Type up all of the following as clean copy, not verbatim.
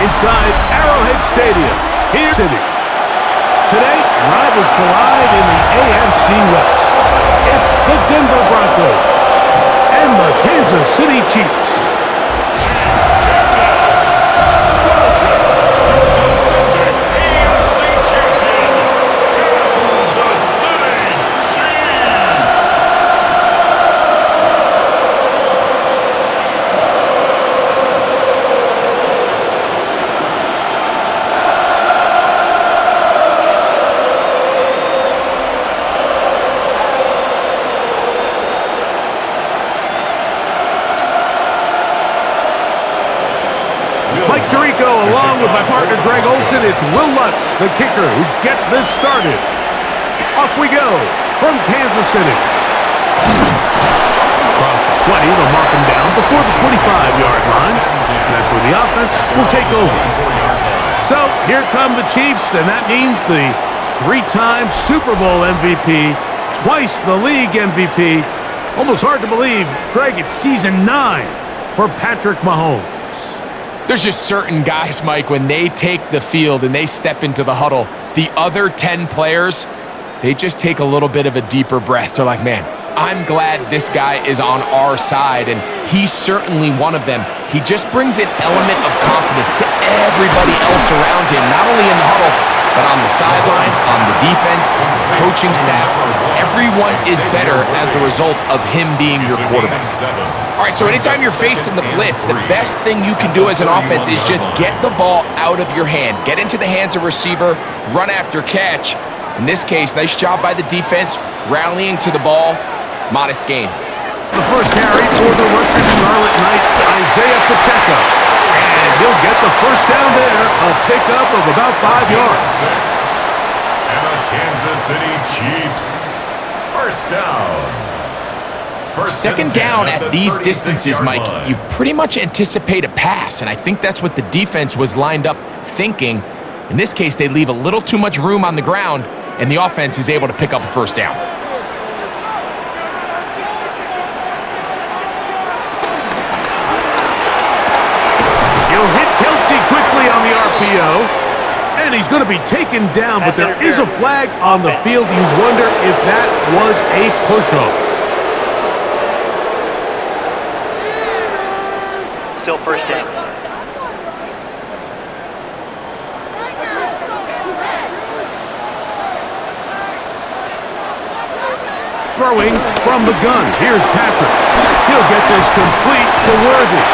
inside Arrowhead Stadium, here City. Today, rivals collide in the AFC West. It's the Denver Broncos and the Kansas City Chiefs. Along with my partner Greg Olson, it's Will Lutz, the kicker, who gets this started. Off we go from Kansas City. Across the 20, they'll mark him down before the 25-yard line. And that's where the offense will take over. So here come the Chiefs, and that means the three-time Super Bowl MVP, twice the league MVP. Almost hard to believe, Greg, it's season 9 for Patrick Mahomes. There's just certain guys, Mike, when they take the field and they step into the huddle, the other 10 players, they just take a little bit of a deeper breath. They're like, man, I'm glad this guy is on our side, and he's certainly one of them. He just brings an element of confidence to everybody else around him, not only in the huddle, but on the sideline, on the defense, coaching staff. Everyone is better as the result of him being your quarterback. All right, so anytime you're facing the blitz, the best thing you can do as an offense is just get the ball out of your hand. Get into the hands of receiver, run after catch. In this case, nice job by the defense, rallying to the ball. Modest gain. The first carry for the Rutgers Scarlet Knight, Isaiah Pacheco. And he'll get the first down there, a pickup of about 5 yards. And the Kansas City Chiefs, first down. Second down at these distances, Mike, you pretty much anticipate a pass, and I think that's what the defense was lined up thinking. In this case, they leave a little too much room on the ground, and the offense is able to pick up a first down. He'll hit Kelsey quickly on the RPO, and he's going to be taken down, but there is a flag on the field. You wonder if that was a push-off. Still first down. Throwing from the gun. Here's Patrick. He'll get this complete to Worthy.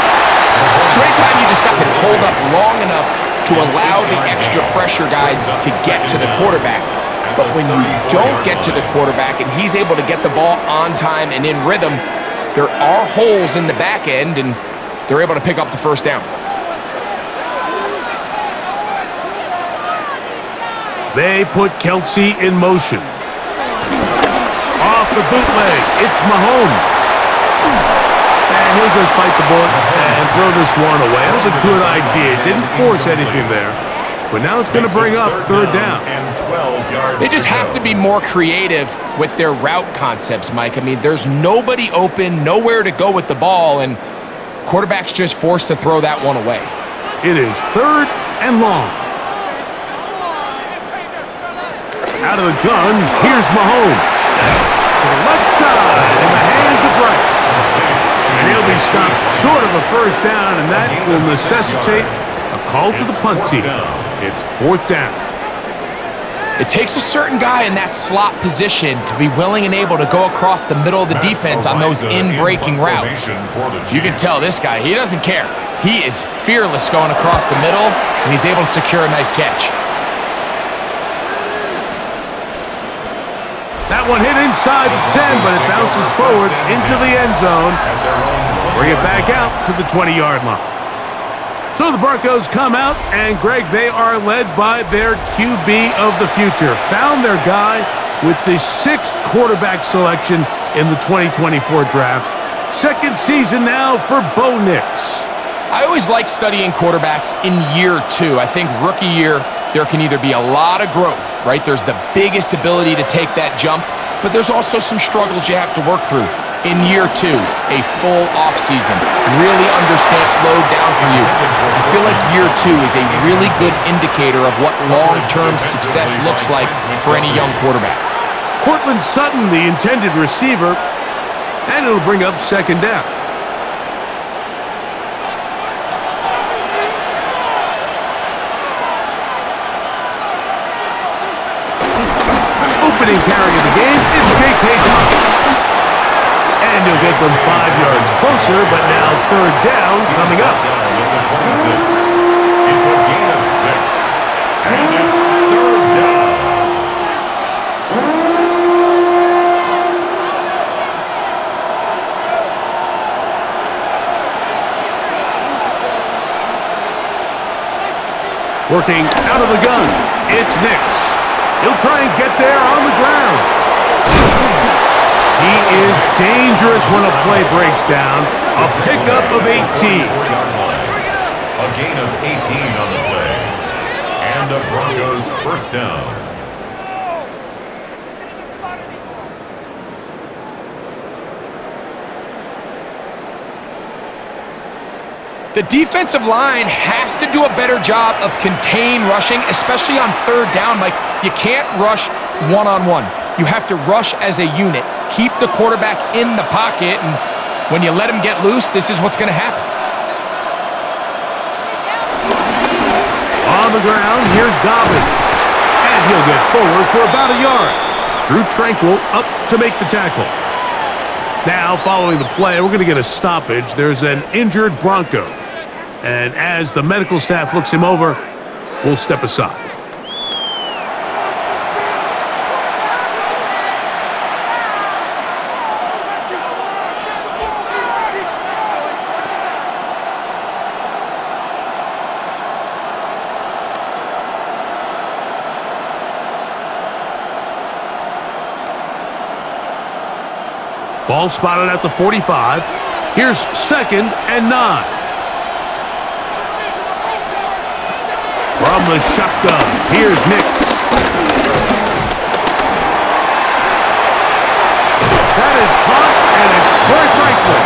So anytime you decide to hold up long enough to allow the extra pressure guys to get to the quarterback, but when you don't get to the quarterback and he's able to get the ball on time and in rhythm, there are holes in the back end, and they're able to pick up the first down. They put Kelsey in motion. Off the bootleg, it's Mahomes. And he'll just bite the bullet and throw this one away. That was a good idea. Didn't force anything there. But now it's going to bring up third down. They just have to be more creative with their route concepts, Mike. I mean, there's nobody open, nowhere to go with the ball, and quarterback's just forced to throw that one away. It is third and long. Out of the gun, here's Mahomes. To the left side, in the hands of Bryce. And he'll be stopped short of a first down, and that will necessitate a call to the punt team. It's fourth down. It takes a certain guy in that slot position to be willing and able to go across the middle of the defense on those in-breaking routes. You can tell this guy, he doesn't care. He is fearless going across the middle, and he's able to secure a nice catch. That one hit inside the 10, but it bounces forward into the end zone. Bring it back out to the 20-yard line. So the Broncos come out, and Greg, they are led by their QB of the future. Found their guy with the 6th quarterback selection in the 2024 draft. Second season now for Bo Nix. I always like studying quarterbacks in year 2. I think rookie year, there can either be a lot of growth, right? There's the biggest ability to take that jump, but there's also some struggles you have to work through. In year 2, a full offseason, really understand slowed down for you. I feel like year 2 is a really good indicator of what long-term success looks like for any young quarterback. Cortland Sutton, the intended receiver, and it'll bring up second down. Opening carry of the game, it's J.K. Dobbins. And he'll get them 5 yards closer, but now third down coming up. It's a gain of 6. And it's third down. Working out of the gun, it's Nix. He'll try and get there on the ground. He is dangerous when a play breaks down. A pickup of 18. A gain of 18 on the play. And the Broncos first down. The defensive line has to do a better job of contain rushing, especially on third down. Like, you can't rush one-on-one. You have to rush as a unit. Keep the quarterback in the pocket, and when you let him get loose, this is what's going to happen. On the ground, here's Dobbins. And he'll get forward for about a yard. Drew Tranquil up to make the tackle. Now, following the play, we're going to get a stoppage. There's an injured Bronco. And as the medical staff looks him over, we'll step aside. Ball spotted at the 45. Here's second and 9. From the shotgun, here's Nix. That is hot, and it's Troy Franklin.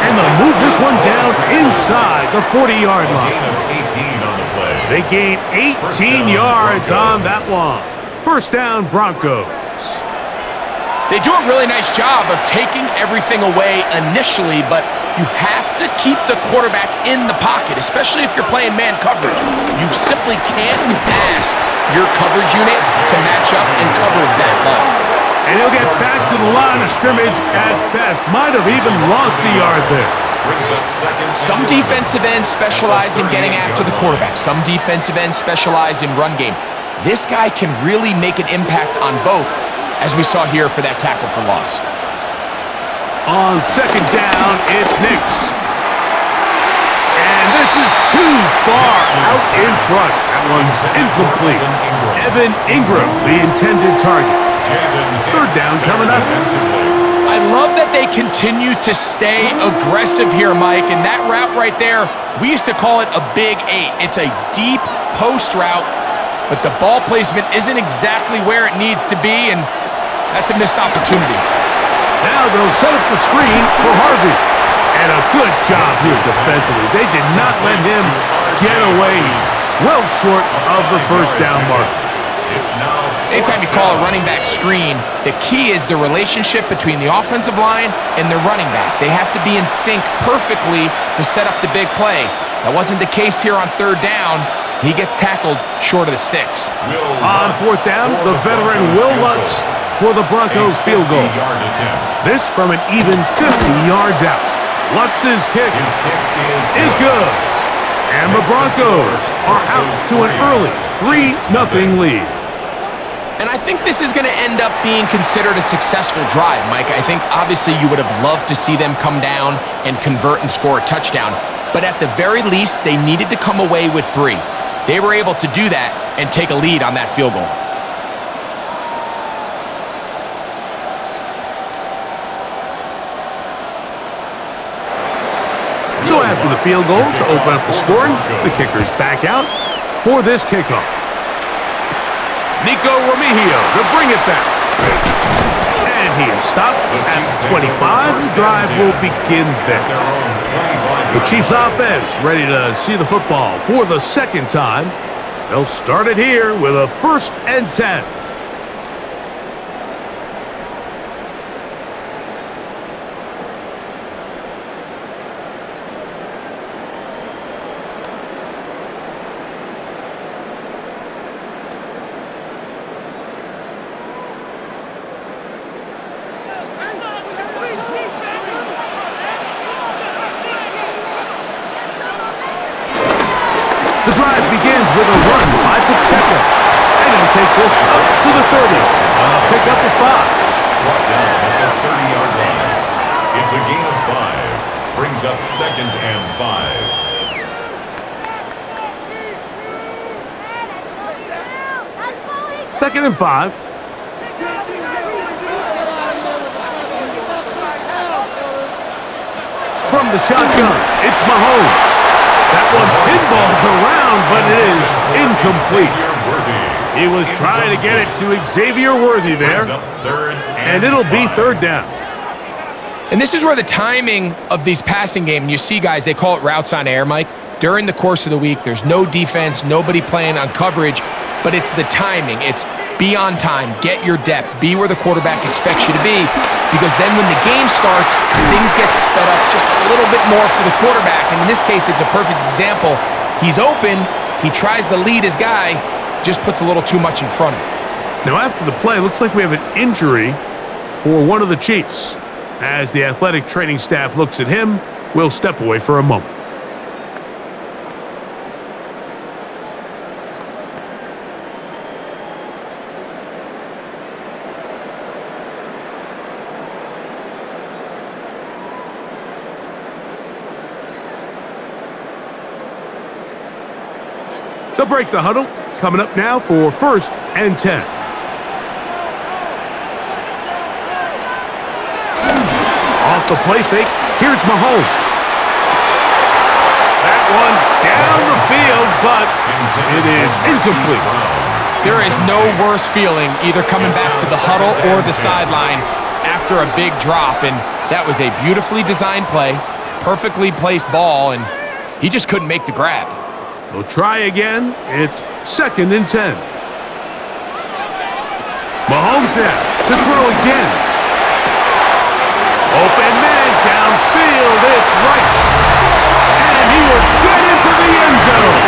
And they'll move this one down inside the 40-yard line. A gain of 18 on the play. They gain 18 yards on that one. First down, Broncos. They do a really nice job of taking everything away initially, but you have to keep the quarterback in the pocket, especially if you're playing man coverage. You simply can't ask your coverage unit to match up and cover that long. And he'll get back to the line of scrimmage at best. Might have even lost a yard there. Some defensive ends specialize in getting after the quarterback. Some defensive ends specialize in run game. This guy can really make an impact on both, as we saw here for that tackle for loss. On second down, it's Nix. And this is too far out in front. That one's incomplete. Evan Ingram, the intended target. Third down coming up. I love that they continue to stay aggressive here, Mike, and that route right there, we used to call it a big 8. It's a deep post route, but the ball placement isn't exactly where it needs to be, and that's a missed opportunity. Now they'll set up the screen for Harvey. And a good job here defensively. They did not let him get away. He's well short of the first down mark. Anytime you call a running back screen, the key is the relationship between the offensive line and the running back. They have to be in sync perfectly to set up the big play. That wasn't the case here on third down. He gets tackled short of the sticks. On fourth down, the veteran Will Lutz for the Broncos field goal. This from an even 50 yards out. Lutz's kick is good. And the Broncos are out to an early 3-0 lead. And I think this is going to end up being considered a successful drive, Mike. I think obviously you would have loved to see them come down and convert and score a touchdown. But at the very least, they needed to come away with 3. They were able to do that and take a lead on that field goal. So after the field goal to open up the scoring, the kicker's back out for this kickoff. Nico Remigio to bring it back. And he is stopped at the 25. The drive will begin there. The Chiefs offense ready to see the football for the second time. They'll start it here with a 1st and 10. The drive begins with a run by Pacheco. And he'll take this up to the 30. Pick up the 5. Brought down at the 30-yard line. It's a gain of 5. Brings up 2nd and 5. 2nd and 5. From the shotgun, it's Mahomes. That one pinballs around, but it is incomplete. He was trying to get it to Xavier Worthy there, and it'll be 3rd down. And this is where the timing of these passing game, you see guys, they call it routes on air, Mike. During the course of the week, there's no defense, nobody playing on coverage, but it's the timing. It's be on time, get your depth, be where the quarterback expects you to be, because then when the game starts, things get sped up just a little bit more for the quarterback. And in this case, it's a perfect example. He's open, he tries to lead his guy, just puts a little too much in front of him. Now after the play, it looks like we have an injury for one of the Chiefs. As the athletic training staff looks at him, we'll step away for a moment. They'll break the huddle. Coming up now for 1st and 10. Off the play fake, here's Mahomes. That one down the field, but it is incomplete. There is no worse feeling either coming back to the huddle or the sideline after a big drop, and that was a beautifully designed play, perfectly placed ball, and he just couldn't make the grab. They'll try again. It's 2nd and 10. Mahomes now to throw again. Open man downfield. It's Rice. And he will get into the end zone.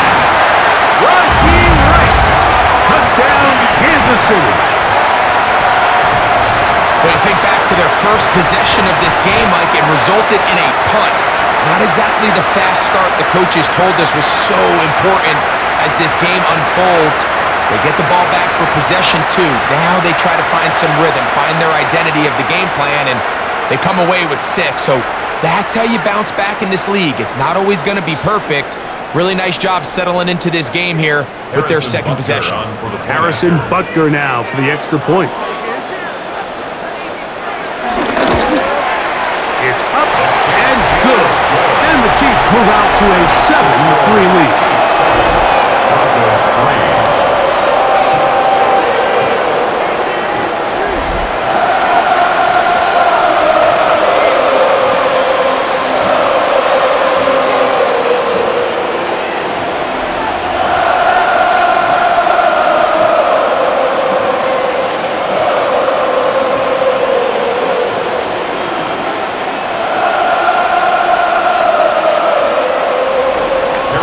Rasheen Rice. Touchdown, Kansas City. When you think back to their first possession of this game, Mike, it resulted in a punt. Not exactly the fast start the coaches told us was so important as this game unfolds. They get the ball back for possession 2. Now they try to find some rhythm, find their identity of the game plan, and they come away with 6. So that's how you bounce back in this league. It's not always going to be perfect. Really nice job settling into this game here with their second possession. Harrison Butker now for the extra point. It's up and good. And the Chiefs move out to a 7-3 lead.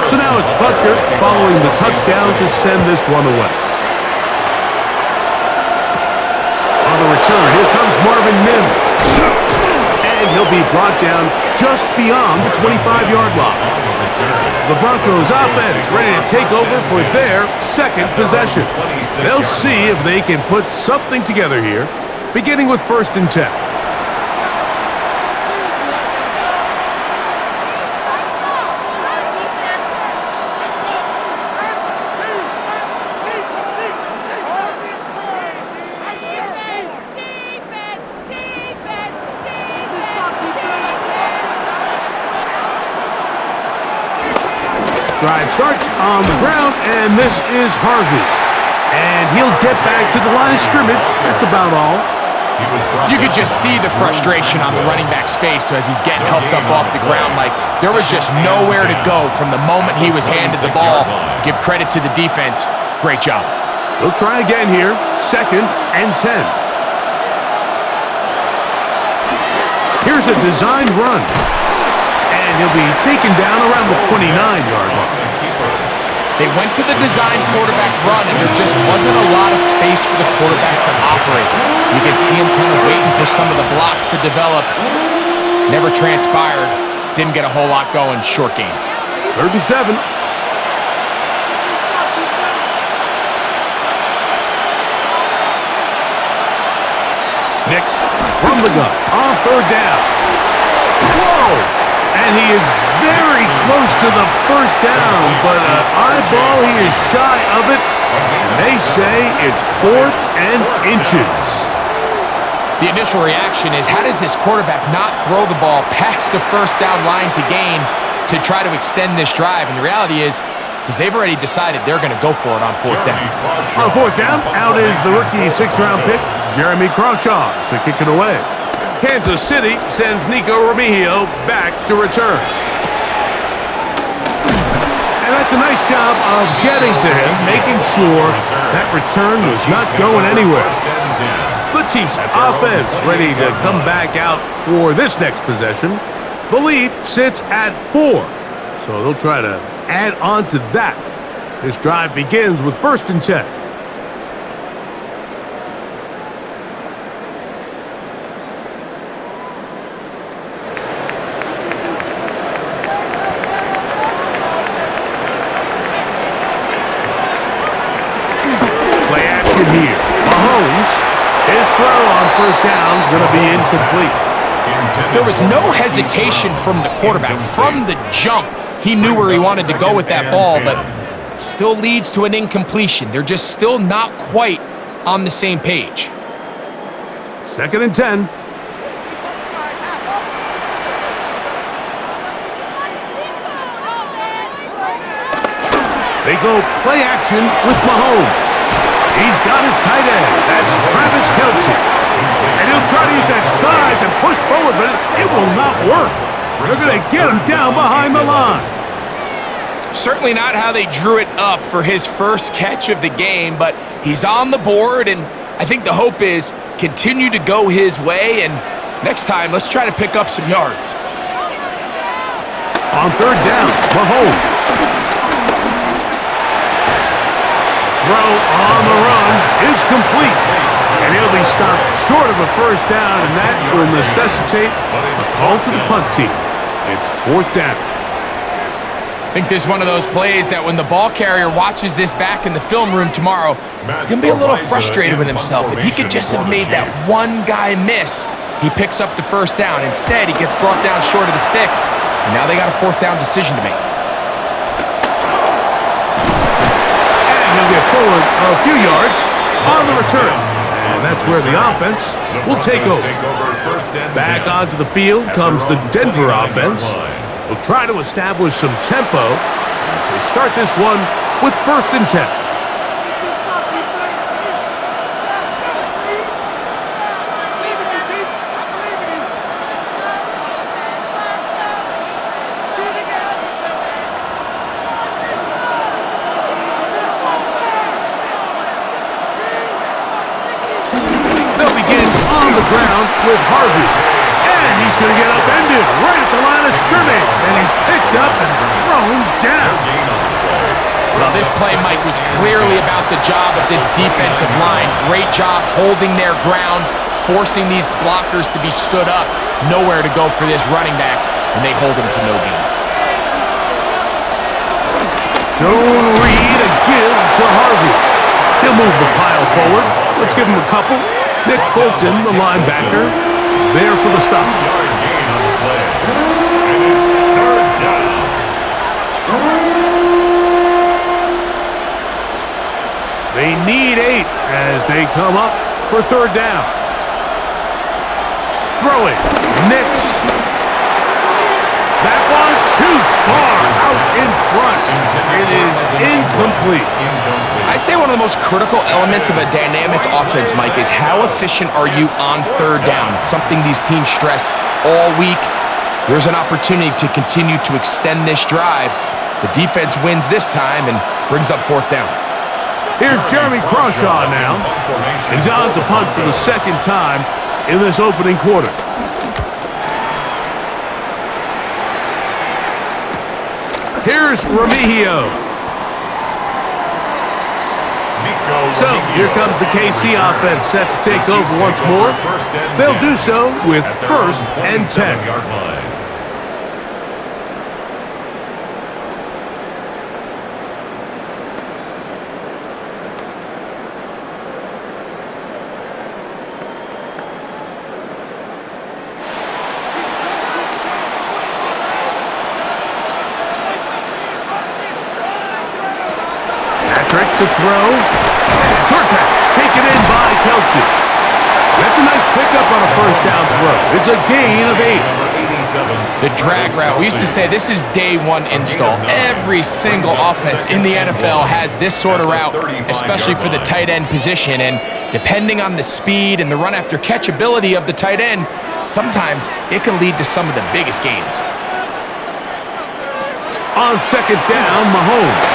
So now it's Butker following the touchdown to send this one away. On the return, here comes Marvin Mims. And he'll be brought down just beyond the 25-yard line. The Broncos offense ready to take over for their second possession. They'll see if they can put something together here, beginning with 1st and 10. Drive starts on the ground, and this is Harvey. And he'll get back to the line of scrimmage. That's about all. You could just see the frustration on the running back's face as he's getting helped up off the ground. Like, there was just nowhere to go from the moment he was handed the ball. Give credit to the defense. Great job. He'll try again here. 2nd and 10. Here's a designed run. And he'll be taken down around the 29-yard line. They went to the design quarterback run, and there just wasn't a lot of space for the quarterback to operate. You could see him kind of waiting for some of the blocks to develop. Never transpired. Didn't get a whole lot going. Short game. 3rd and 7. Nix from the gun on 3rd down. Whoa! And he is very close to the 1st down, but an eyeball, he is shy of it. And they say it's 4th and inches. The initial reaction is, how does this quarterback not throw the ball past the 1st down line to gain to try to extend this drive? And the reality is, because they've already decided they're going to go for it on 4th down. On 4th down, out is the rookie 6th-round pick, Jeremy Crawshaw, to kick it away. Kansas City sends Nico Remigio back to return. And that's a nice job of getting to him, making sure that return was not going anywhere. The Chiefs offense ready to come back out for this next possession. The lead sits at 4, so they'll try to add on to that. This drive begins with 1st and 10. Here, Mahomes, his throw on 1st down is going to be incomplete. There was no hesitation from the quarterback. From the jump, he knew where he wanted to go with that ball, but still leads to an incompletion. They're just still not quite on the same page. 2nd and 10. They go play action with Mahomes. He's got his tight end. That's Travis Kelce. And he'll try to use that size and push forward, but it will not work. They're going to get him down behind the line. Certainly not how they drew it up for his first catch of the game, but he's on the board, and I think the hope is continue to go his way, and next time, let's try to pick up some yards. On 3rd down, Mahomes. Throw on the run is complete. And he'll be stopped short of a 1st down, and that will necessitate a call to the punt team. It's 4th down. I think this is one of those plays that when the ball carrier watches this back in the film room tomorrow, he's going to be a little frustrated with himself. If he could just have made that one guy miss, he picks up the 1st down. Instead, he gets brought down short of the sticks, and now they got a 4th down decision to make. He'll get forward a few yards on the return. And that's where the offense will take over. Back onto the field comes the Denver offense. They'll try to establish some tempo as they start this one with 1st and 10. Ground with Harvey, and he's going to get upended right at the line of scrimmage, and he's picked up and thrown down. Well, this play, Mike, was clearly about the job of this defensive line. Great job holding their ground, forcing these blockers to be stood up. Nowhere to go for this running back, and they hold him to no gain. Zone read, a give to Harvey. He'll move the pile forward. Let's give him a couple. Nick Bolton, the linebacker, there for the stop. They need 8 as they come up for 3rd down. Throw it. Nix. That one too far out in front. It is incomplete. I I say one of the most critical elements of a dynamic offense, Mike, is how efficient are you on third down? It's something these teams stress all week. Here's an opportunity to continue to extend this drive. The defense wins this time and brings up fourth down. Here's Jeremy Crawshaw now. He's on to punt for the second time in this opening quarter. Here's Remigio. So here comes the KC offense set to take over once more. They'll do so with 1st and 10. To throw. Short pass taken in by Kelsey. That's a nice pickup on a first down throw. It's a gain of 8. The drag route. We used to say this is day one install. Every single offense in the NFL has this sort of route, especially for the tight end position. And depending on the speed and the run after catch ability of the tight end, sometimes it can lead to some of the biggest gains. On second down, Mahomes.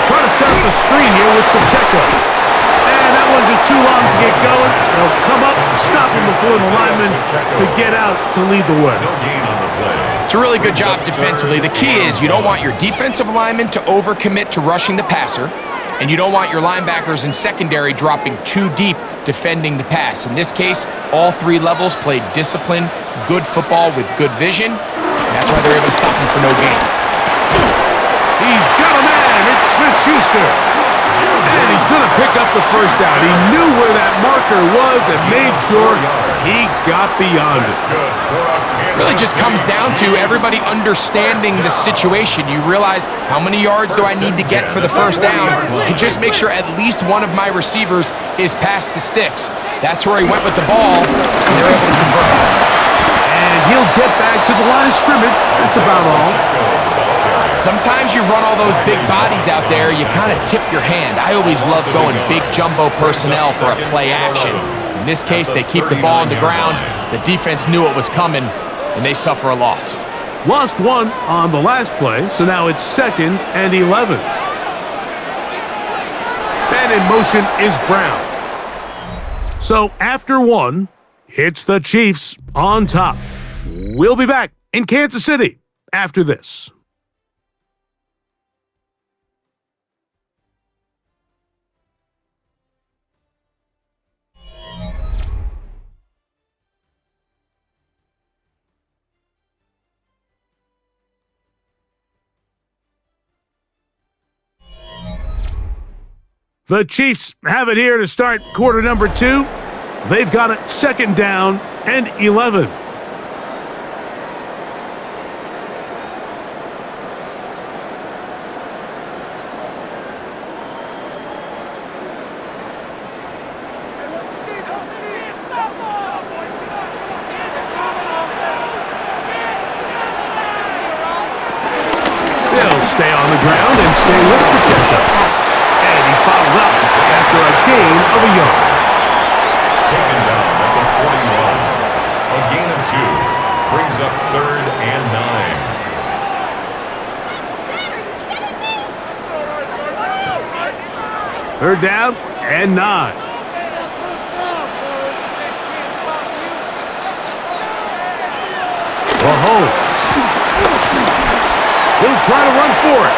Trying to set up the screen here with Pacheco. And that one's just too long to get going. They'll come up and stop him before the lineman could get out to lead the way. It's a really good job defensively. The key is you don't want your defensive lineman to overcommit to rushing the passer, and you don't want your linebackers and secondary dropping too deep defending the pass. In this case, all three levels played disciplined, good football with good vision. That's why they're able to stop him for no gain. He's got a man. It's Smith-Schuster. And he's going to pick up the first down. He knew where that marker was and made sure he got beyond it. Really just comes down to everybody understanding the situation. You realize how many yards do I need to get for the first down, and just make sure at least one of my receivers is past the sticks. That's where he went with the ball, and they're able to convert. And he'll get back to the line of scrimmage. That's about all. Sometimes you run all those big bodies out there, you kind of tip your hand. I always love going big jumbo personnel for a play action. In this case, they keep the ball on the ground. The defense knew it was coming, and they suffer a loss. Lost one on the last play, so now it's 2nd and 11. And in motion is Brown. So after one, it's the Chiefs on top. We'll be back in Kansas City after this. The Chiefs have it here to start quarter number 2. They've got it 2nd down and 11. They'll stay on the ground and stay with Pacheco. And he's bottled up after a gain of a yard. Taken down at the 41. A gain of 2 brings up 3rd and 9. 3rd down and 9. Mahomes. He'll try to run for it.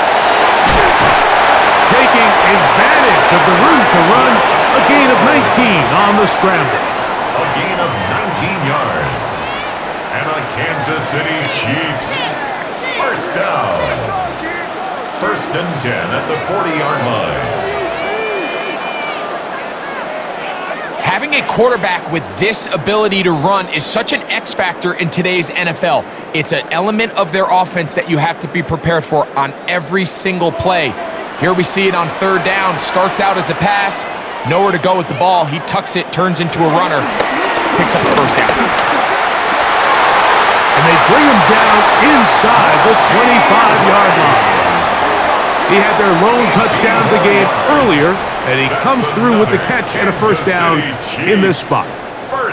Taking advantage of the room to run, a gain of 19 on the scramble. A gain of 19 yards. And a Kansas City Chiefs first down. 1st and 10 at the 40-yard line. Having a quarterback with this ability to run is such an X factor in today's NFL. It's an element of their offense that you have to be prepared for on every single play. Here we see it on 3rd down. Starts out as a pass. Nowhere to go with the ball. He tucks it, turns into a runner. Picks up the first down. And they bring him down inside the 25-yard line. He had their lone touchdown of the game earlier, and he comes through with the catch and a first down in this spot.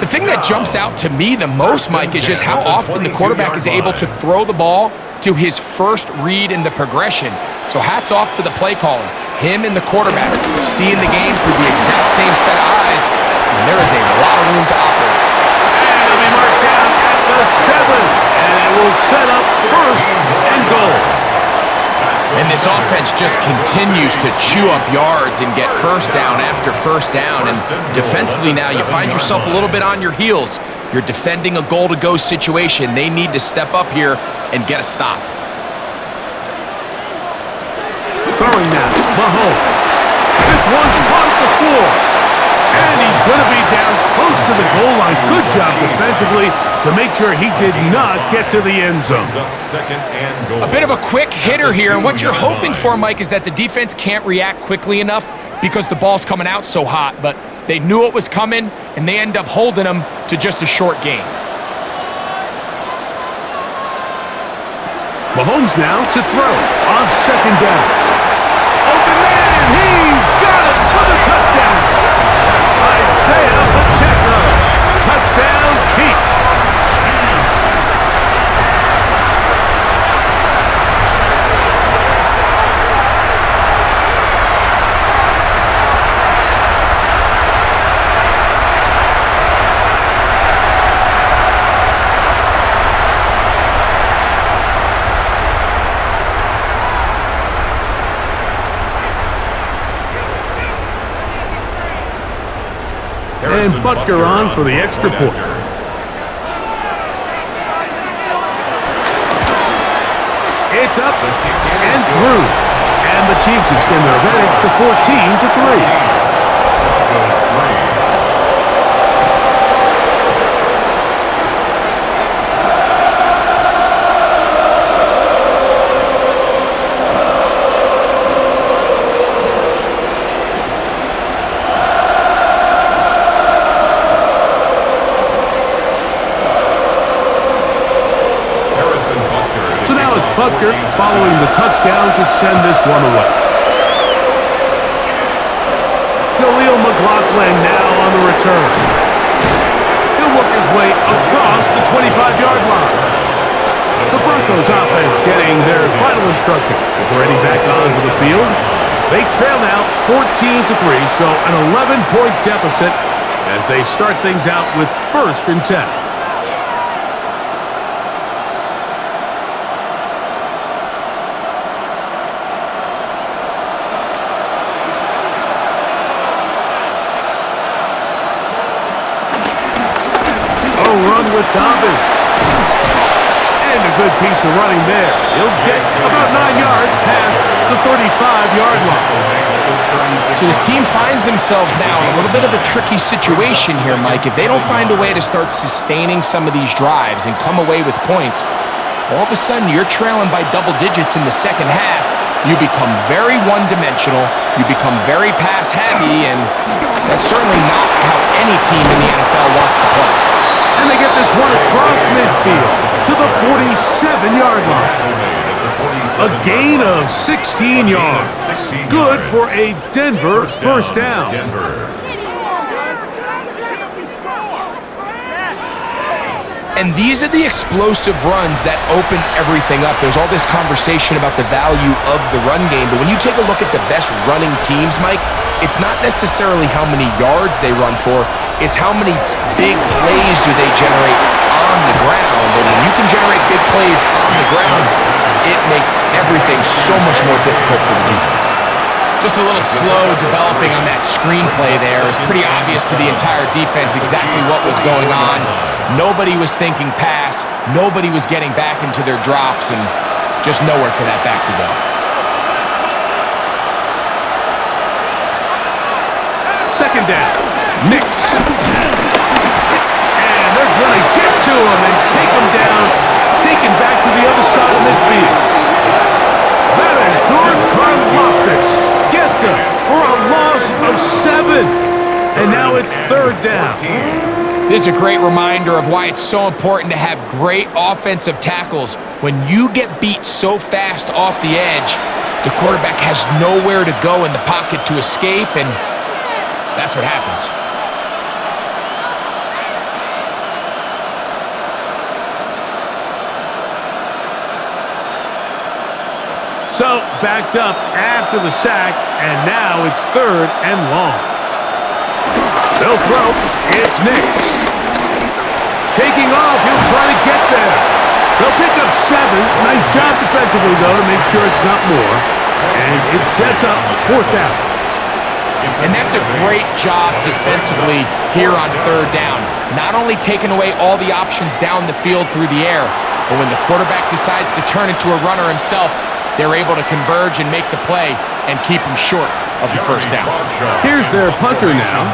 The thing that jumps out to me the most, Mike, is just how often the quarterback is able to throw the ball to his first read in the progression. So hats off to the play caller. Him and the quarterback seeing the game through the exact same set of eyes, and there is a lot of room to operate. And it'll be marked down at the 7, and it will set up first and goal. And this offense just continues to chew up yards and get first down after first down. And defensively now, you find yourself a little bit on your heels. You're defending a goal-to-go situation. They need to step up here and get a stop. Throwing now, Mahomes. This one caught at the floor. And he's going to be down close to the goal line. Good job defensively to make sure he did not get to the end zone. A bit of a quick hitter here, and what you're hoping for, Mike, is that the defense can't react quickly enough because the ball's coming out so hot, but they knew it was coming, and they end up holding them to just a short gain. Mahomes now to throw on second down. Open man, he's got it for the touchdown. Isaiah Pacheco, touchdown Chiefs. And Butker on for the extra point. It's up and through. And the Chiefs extend their advantage to 14-3. Butker following the touchdown to send this one away. Jaleel McLaughlin now on the return. He'll work his way across the 25-yard line. The Broncos offense getting their final instruction before heading back onto the field. They trail now 14-3, so an 11-point deficit as they start things out with 1st and 10. Run with Dobbins. And a good piece of running there. He'll get about 9 yards past the 35-yard line. So this team finds themselves now in a little bit of a tricky situation here, Mike. If they don't find a way to start sustaining some of these drives and come away with points, all of a sudden you're trailing by double digits in the second half. You become very one-dimensional. You become very pass-heavy, and that's certainly not how any team in the NFL wants to play. And they get this one across midfield to the 47-yard line. A gain of 16 yards. Good for a Denver first down. And these are the explosive runs that open everything up. There's all this conversation about the value of the run game, but when you take a look at the best running teams, Mike, it's not necessarily how many yards they run for, it's how many big plays do they generate on the ground. And when you can generate big plays on the ground, it makes everything so much more difficult for the defense. Just a little slow developing on that screenplay there. It's pretty obvious to the entire defense exactly what was going on. Nobody was thinking pass. Nobody was getting back into their drops, and just nowhere for that back to go. Second down. Nix. And they're going to get to him and take him down. Taken back to the other side of midfield. That is George Karlaftis. Gets him for a loss of 7. And now it's 3rd down. This is a great reminder of why it's so important to have great offensive tackles. When you get beat so fast off the edge, The quarterback has nowhere to go in the pocket to escape, and that's what happens. So, backed up after the sack, and now it's 3rd and long. They'll throw. It's Nix. Taking off. He'll try to get there. They'll pick up 7. Nice job defensively, though, to make sure it's not more. And it sets up 4th down. And that's a great job defensively here on 3rd down. Not only taking away all the options down the field through the air, but when the quarterback decides to turn into a runner himself, they're able to converge and make the play and keep him short of the 1st down. Here's their punter now,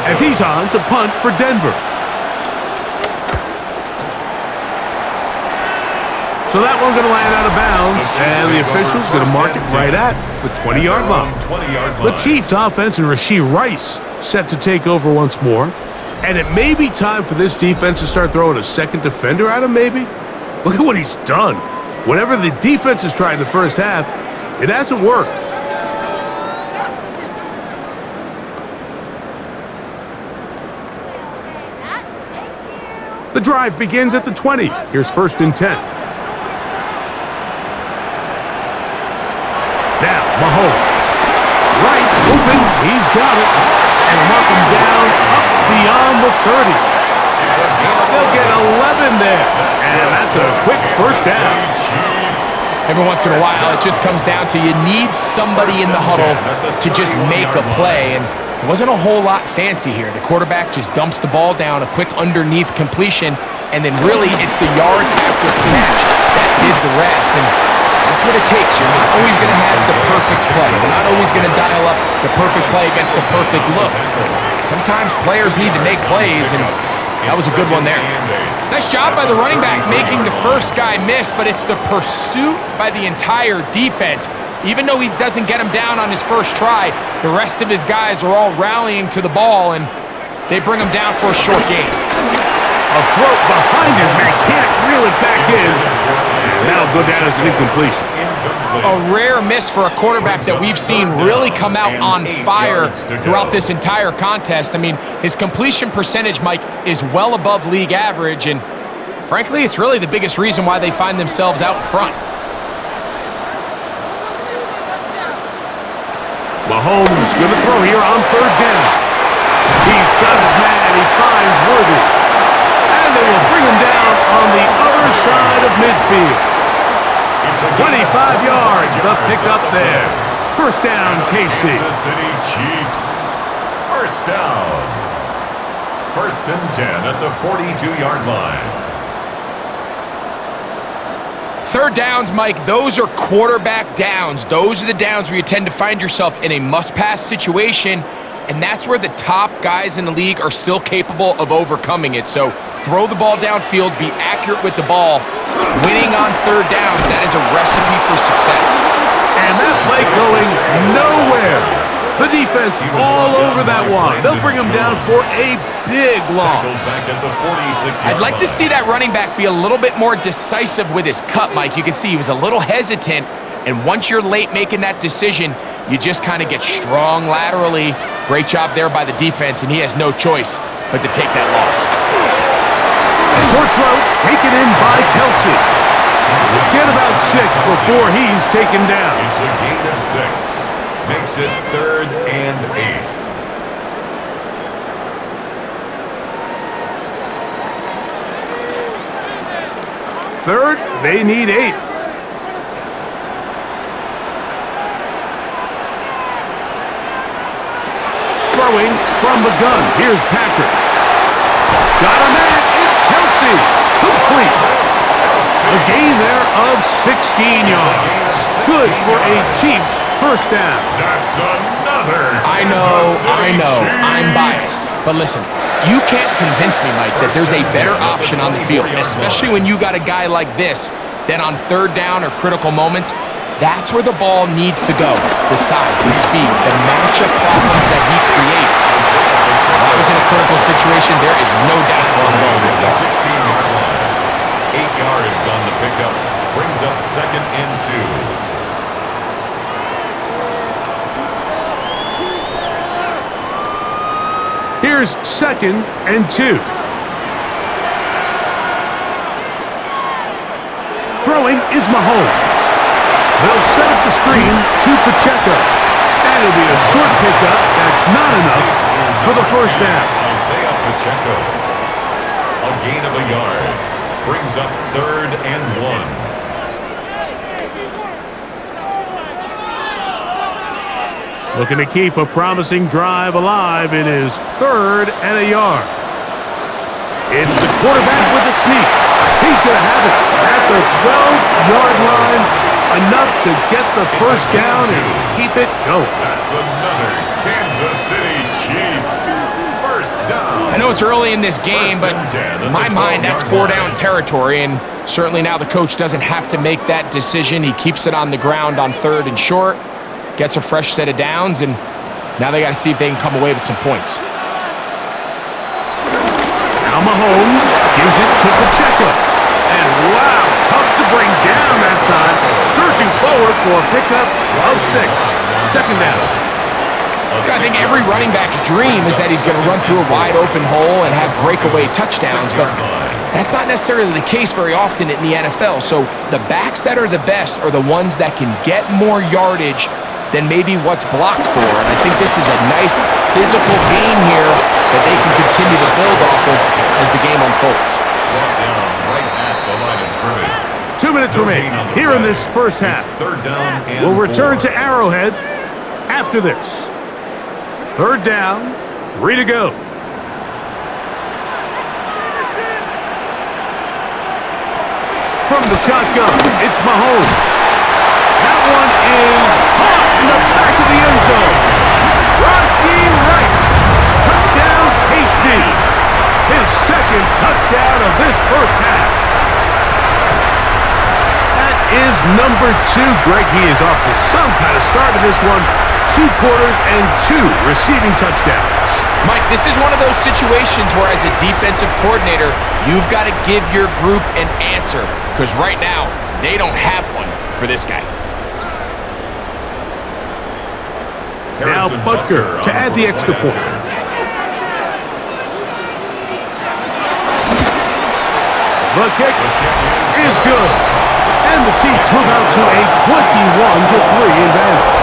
as he's on to punt for Denver. So that one's going to land out of bounds, and the official's going to mark it right at the 20-yard line. The Chiefs' offense and Rashee Rice set to take over once more, and it may be time for this defense to start throwing a second defender at him, maybe? Look at what he's done. Whatever the defense has tried in the 1st half, it hasn't worked. The drive begins at the 20. Here's 1st and 10. Now, Mahomes. Rice open. He's got it. And mark him down up beyond the 30. They'll get 11 there. And that's a quick 1st down. Every once in a while, it just comes down to you need somebody in the huddle to just make a play. And it wasn't a whole lot fancy here. The quarterback just dumps the ball down, a quick underneath completion, and then really it's the yards after the catch that did the rest. And that's what it takes. You're not always going to have the perfect play. You're not always going to dial up the perfect play against the perfect look. Sometimes players need to make plays, and that was a good one there. Nice job by the running back making the first guy miss, but it's the pursuit by the entire defense. Even though he doesn't get him down on his first try, the rest of his guys are all rallying to the ball, and they bring him down for a short gain. A throw behind his man, can't reel it back in. And now go down as an incompletion. A rare miss for a quarterback that we've seen really come out on fire throughout this entire contest. I mean, his completion percentage, Mike, is well above league average, and frankly, it's really the biggest reason why they find themselves out in front. Mahomes going to throw here on 3rd down. He's got his man. He finds Worthy. And they will bring him down on the other side of midfield. 25 yards, the pickup there. 1st down, KC. Kansas City Chiefs. 1st down. 1st and 10 at the 42-yard line. 3rd downs, Mike, those are quarterback downs. Those are the downs where you tend to find yourself in a must-pass situation, and that's where the top guys in the league are still capable of overcoming it. So throw the ball downfield, be accurate with the ball. Winning on 3rd downs, that is a recipe for success. And that play going nowhere. The defense all over that one. They'll bring him down for a big loss. I'd like to see that running back be a little bit more decisive with his cut, Mike. You can see he was a little hesitant, and once you're late making that decision, you just kind of get strong laterally. Great job there by the defense, and he has no choice but to take that loss. A short throw taken in by Kelsey. We'll get about 6 before he's taken down. It's a gain of 6. Makes it 3rd and 8. Third, they need 8. Throwing from the gun. Here's Patrick. Got a man. It's Kelsey. Complete. A gain there of 16 yards. Good for a Chiefs 1st down. That's another. I know, I'm biased. But listen, you can't convince me, Mike, that there's a better option on the field, especially when you got a guy like this, than on 3rd down or critical moments. That's where the ball needs to go. The size, the speed, the matchup problems that he creates. If I was in a critical situation, there is no doubt where I'm going with that. 16-yard line. 8 yards on the pickup. Brings up 2nd and 2. Here's 2nd and 2. Throwing is Mahomes. They'll set up the screen to Pacheco. And it'll be a short pickup. That's not enough for the first down. Isaiah Pacheco. A gain of a yard. Brings up 3rd and 1. Looking to keep a promising drive alive in his 3rd and a yard. It's the quarterback with the sneak. He's going to have it at the 12-yard line. Enough to get the first down and keep it going. That's another Kansas City Chiefs first down. I know it's early in this game, but in my mind, that's 4-down territory, and certainly now the coach doesn't have to make that decision. He keeps it on the ground on 3rd and short, gets a fresh set of downs, and now they got to see if they can come away with some points. Now Mahomes gives it to Pacheco. And wow, tough to bring down that time. Surging forward for a pickup of 6. 2nd down. I think every running back's dream is that he's going to run through a wide open hole and have breakaway touchdowns, but that's not necessarily the case very often in the NFL. So the backs that are the best are the ones that can get more yardage than maybe what's blocked for. And I think this is a nice physical game here that they can continue to build off of as the game unfolds. Brought down right at the line of scrimmage. 2 minutes remaining here in this first half. 3rd down and We'll return 4. to Arrowhead after this. 3rd down, 3 to go. From the shotgun, it's Mahomes. That one is caught in the back of the end zone. Rashee Rice. Touchdown, KC. His 2nd touchdown of this first half. That is number 2. Greg, he is off to some kind of start in this one. 2 quarters and 2 receiving touchdowns. Mike, this is one of those situations where as a defensive coordinator, you've got to give your group an answer, because right now, they don't have one for this guy. Now Butker to add the extra point. The kick is good. And the Chiefs move out to a 21-3 advantage.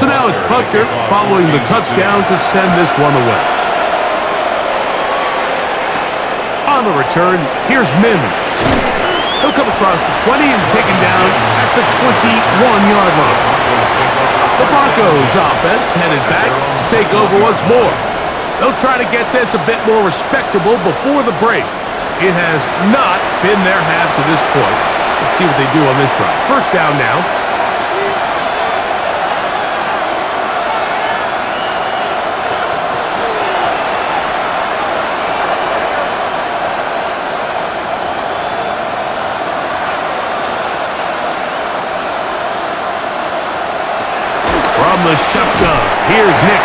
So now it's Butker following the touchdown to send this one away. On the return, here's Mims. He'll come across the 20 and taken down at the 21-yard line. The Broncos offense headed back to take over once more. They'll try to get this a bit more respectable before the break. It has not been their half to this point. Let's see what they do on this drive. First down now. From the shotgun, here's Nick.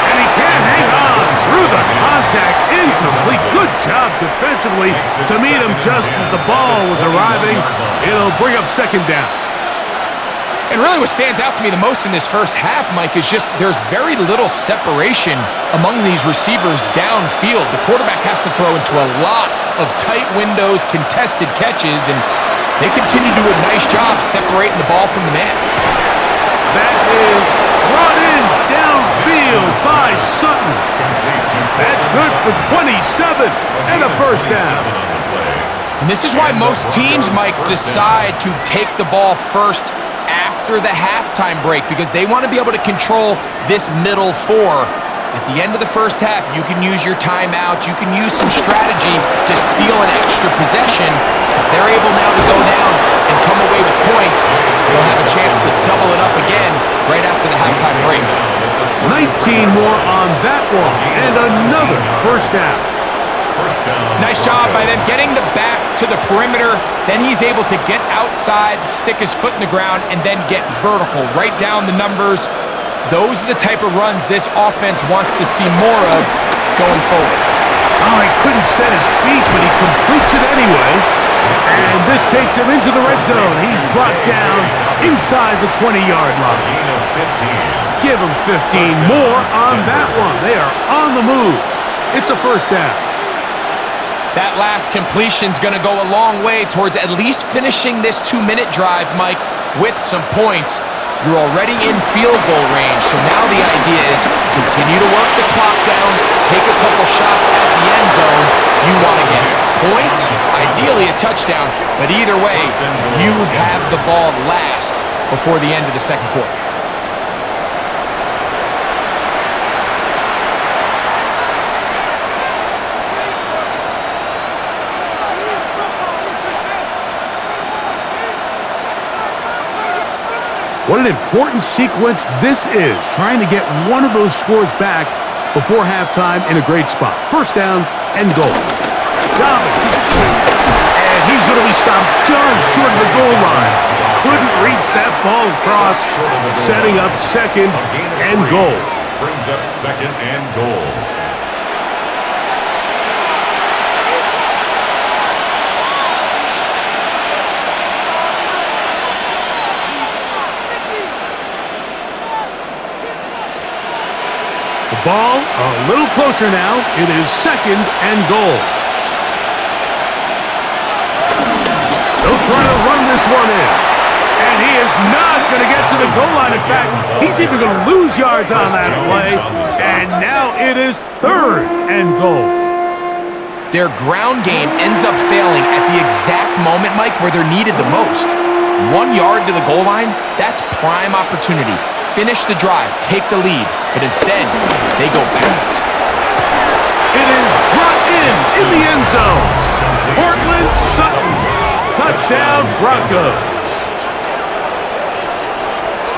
And he can't hang on through the contact. Incomplete. Good job defensively to meet him just as the ball was arriving. It'll bring up 2nd down. And really what stands out to me the most in this first half, Mike, is just there's very little separation among these receivers downfield. The quarterback has to throw into a lot of tight windows, contested catches, and they continue to do a nice job separating the ball from the man. That is brought in downfield by Sutton. That's good for 27 and a first down. And this is why most teams, Mike, decide to take the ball first after the halftime break, because they want to be able to control this middle 4. At the end of the first half, you can use your timeout, you can use some strategy to steal an extra possession. If they're able now to go down and come away with points, they'll have a chance to double it up again right after the halftime break. 19 more on that one, and another first down. Nice job by them getting the back to the perimeter. Then he's able to get outside, stick his foot in the ground, and then get vertical. Right down the numbers. Those are the type of runs this offense wants to see more of going forward. Oh, he couldn't set his feet, but he completes it anyway. And this takes him into the red zone. He's brought down inside the 20-yard line. Give him 15 more on that one. They are on the move. It's a first down. That last completion's going to go a long way towards at least finishing this 2-minute drive, Mike, with some points. You're already in field goal range, so now the idea is continue to work the clock down, take a couple shots at the end zone. You want to get points, ideally a touchdown, but either way, you have the ball last before the end of the second quarter. What an important sequence this is, trying to get one of those scores back before halftime in a great spot. First down and goal. Dobbins. And he's going to be stopped just short of the goal line. Couldn't reach that ball across, setting up second and goal. Brings up second and goal. The ball a little closer now. It is second and goal. They'll try to run this one in. And he is not going to get to the goal line. In fact, he's even going to lose yards on that play. And now it is third and goal. Their ground game ends up failing at the exact moment, Mike, where they're needed the most. 1 yard to the goal line, that's prime opportunity. Finish the drive, take the lead, but instead, they go backwards. It is brought in the end zone. Portland Sutton. Touchdown, Broncos.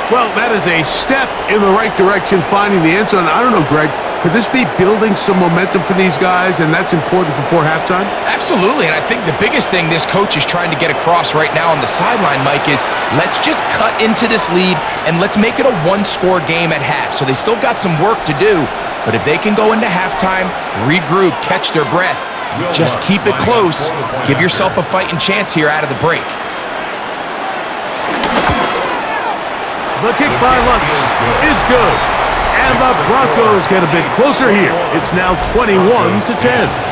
Well, that is a step in the right direction, finding the end zone. I don't know, Greg, could this be building some momentum for these guys, and that's important before halftime? Absolutely, and I think the biggest thing this coach is trying to get across right now on the sideline, Mike, is let's just cut into this lead and let's make it a one-score game at half. So they still got some work to do, but if they can go into halftime, regroup, catch their breath, just keep it close, give yourself a fighting chance here out of the break. The kick by Lutz is good. And the Broncos get a bit closer here. It's now 21-10.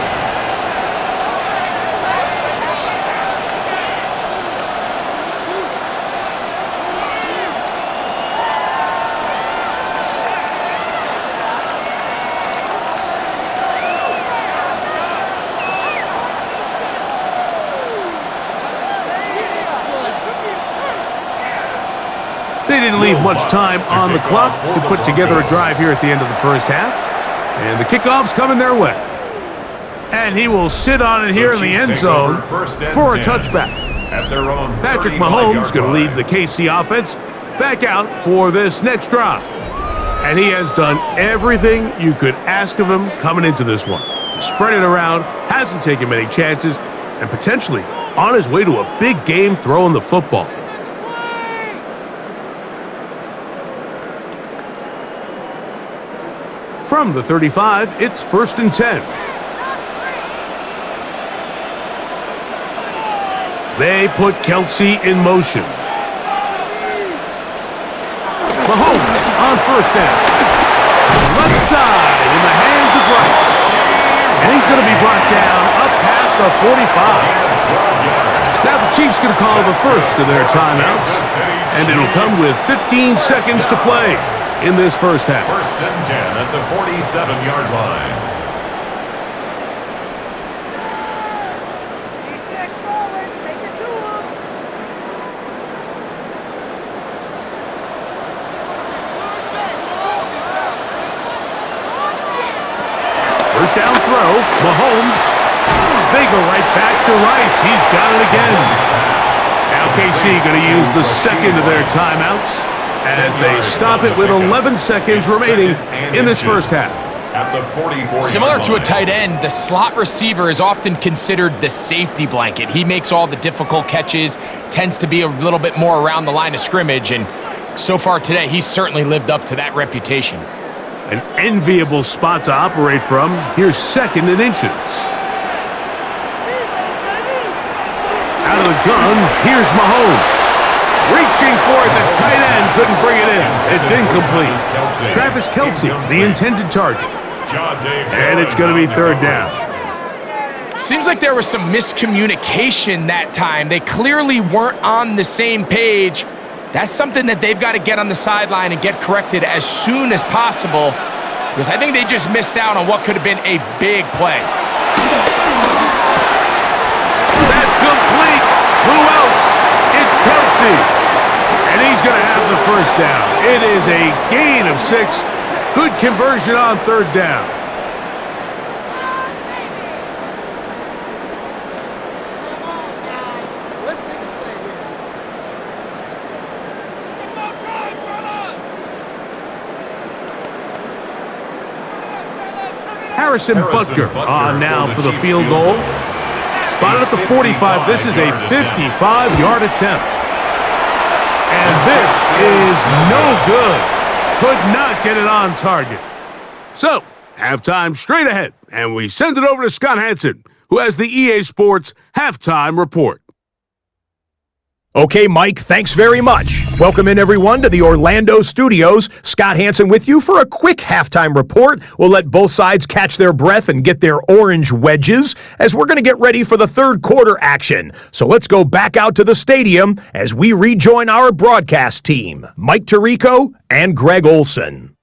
They didn't leave much time on the clock to put together a drive here at the end of the first half. And the kickoff's coming their way. And he will sit on it here in the end zone for a touchback. Patrick Mahomes going to lead the KC offense back out for this next drive. And he has done everything you could ask of him coming into this one. He's spread it around, hasn't taken many chances, and potentially on his way to a big game throwing the football. From the 35, it's 1st and 10. They put Kelsey in motion. Mahomes on first down. Left side in the hands of Rice. And he's going to be brought down up past the 45. Now the Chiefs going to call the first of their timeouts. And it'll come with 15 seconds to play in this first half. 1st and 10 at the 47-yard line. First down throw, Mahomes. They go right back to Rice. He's got it again. Now KC going to use the second of their timeouts. as they stop it with 11 seconds remaining in this first half. At the 44 Similar to a tight end, the slot receiver is often considered the safety blanket. He makes all the difficult catches, tends to be a little bit more around the line of scrimmage, and so far today, he's certainly lived up to that reputation. An enviable spot to operate from. Here's 2nd and inches. Out of the gun, here's Mahomes. Reaching for it, the tight end couldn't bring it in. It's incomplete. Travis Kelce, the intended target. And it's going to be 3rd down. Seems like there was some miscommunication that time. They clearly weren't on the same page. That's something that they've got to get on the sideline and get corrected as soon as possible, because I think they just missed out on what could have been a big play. That's complete. Who else? It's Kelce. And he's going to have the 1st down. It is a gain of 6. Good conversion on 3rd down. Harrison Butker on now for the field goal. Spotted at the 45. This is a 55-yard attempt. And this is no good. Could not get it on target. So, halftime straight ahead, and we send it over to Scott Hansen, who has the EA Sports Halftime Report. Okay, Mike, thanks very much. Welcome in, everyone, to the Orlando studios. Scott Hansen with you for a quick halftime report. We'll let both sides catch their breath and get their orange wedges as we're going to get ready for the 3rd quarter action. So let's go back out to the stadium as we rejoin our broadcast team, Mike Tirico and Greg Olson.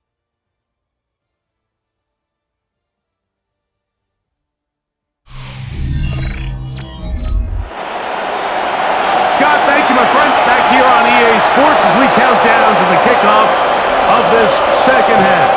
Scott, thank you, my friend. Back here on EA Sports as we count down to the kickoff of this 2nd half.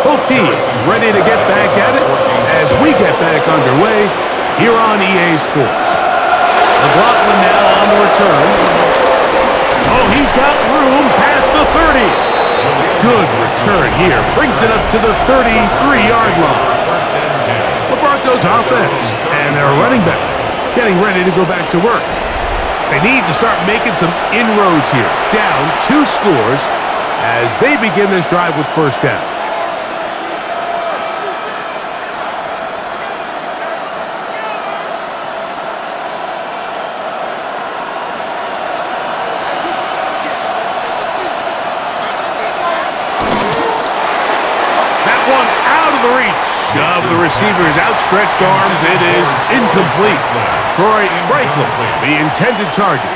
Both teams ready to get back at it as we get back underway here on EA Sports. McLaughlin now on the return. Oh, he's got room past the 30. Good return here. Brings it up to the 33-yard line. The Broncos offense and their running back getting ready to go back to work. They need to start making some inroads here. Down 2 scores as they begin this drive with 1st down. Of the receiver's outstretched arms, it is incomplete. Troy Franklin, the intended target.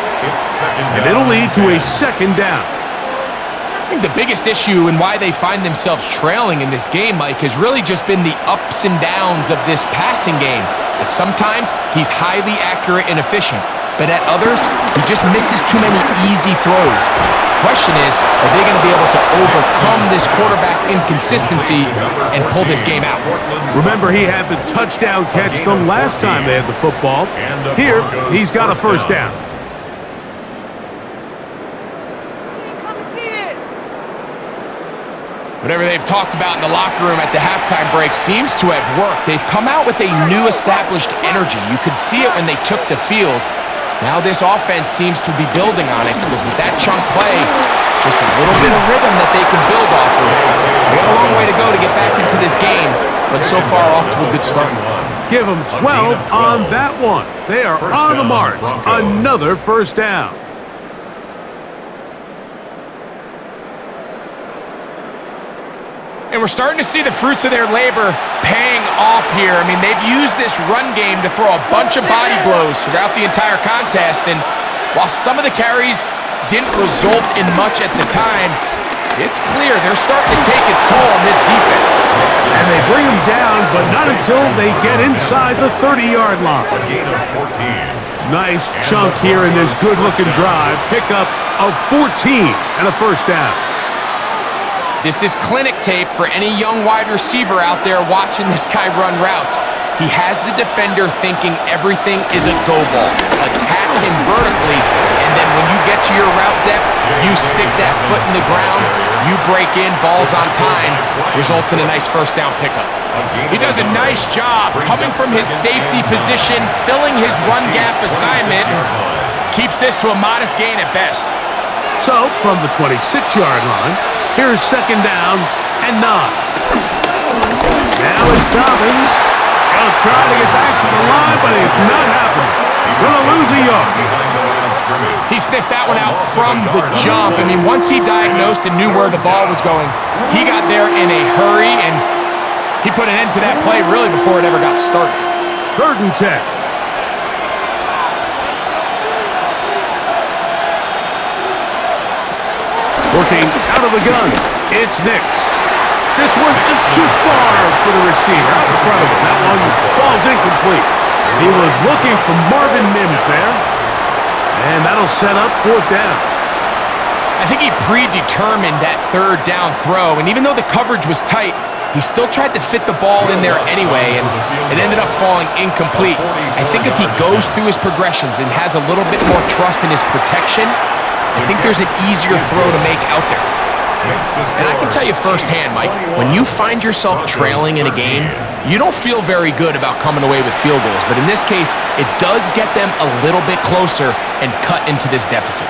And it'll lead to a 2nd down. I think the biggest issue and why they find themselves trailing in this game, Mike, has really just been the ups and downs of this passing game. That sometimes he's highly accurate and efficient, but at others, he just misses too many easy throws. The question is, are they going to be able to overcome this quarterback inconsistency and pull this game out? Remember, he had the touchdown catch the last time they had the football. Here, he's got a 1st down. Whatever they've talked about in the locker room at the halftime break seems to have worked. They've come out with a new established energy. You could see it when they took the field. Now this offense seems to be building on it because with that chunk play, just a little bit of rhythm that they can build off of. They got a long way to go to get back into this game, but so far off to a good start. Give them 12 on that one. They are on the march. Another 1st down. And we're starting to see the fruits of their labor paying off here. I mean, they've used this run game to throw a bunch of body blows throughout the entire contest. And while some of the carries didn't result in much at the time, it's clear they're starting to take its toll on this defense. And they bring them down, but not until they get inside the 30-yard line. A gain of 14. Nice chunk here in this good-looking drive. Pickup of 14 and a first down. This is clinic tape for any young wide receiver out there watching this guy run routes. He has the defender thinking everything is a go ball. Attack him vertically, and then when you get to your route depth, you stick that foot in the ground, you break in, balls on time, results in a nice first down pickup. He does a nice job coming from his safety position, filling his run gap assignment, keeps this to a modest gain at best. So, from the 26-yard line, here's second down and 9. Now it's Dobbins. He'll try to get back to the line, but it's not happening. Gonna lose a yard. He sniffed that one out from the jump. I mean, once he diagnosed and knew where the ball was going, he got there in a hurry, and he put an end to that play really before it ever got started. 3rd and 10. Working out of the gun, it's Nix. This one just too far for the receiver out in front of him. That one falls incomplete. He was looking for Marvin Mims there, and that'll set up 4th down. I think he predetermined that 3rd down throw, and even though the coverage was tight, he still tried to fit the ball in there anyway, and it ended up falling incomplete. I think if he goes through his progressions and has a little bit more trust in his protection, I think there's an easier throw to make out there. And I can tell you firsthand, Mike, when you find yourself trailing in a game, you don't feel very good about coming away with field goals. But in this case, it does get them a little bit closer and cut into this deficit.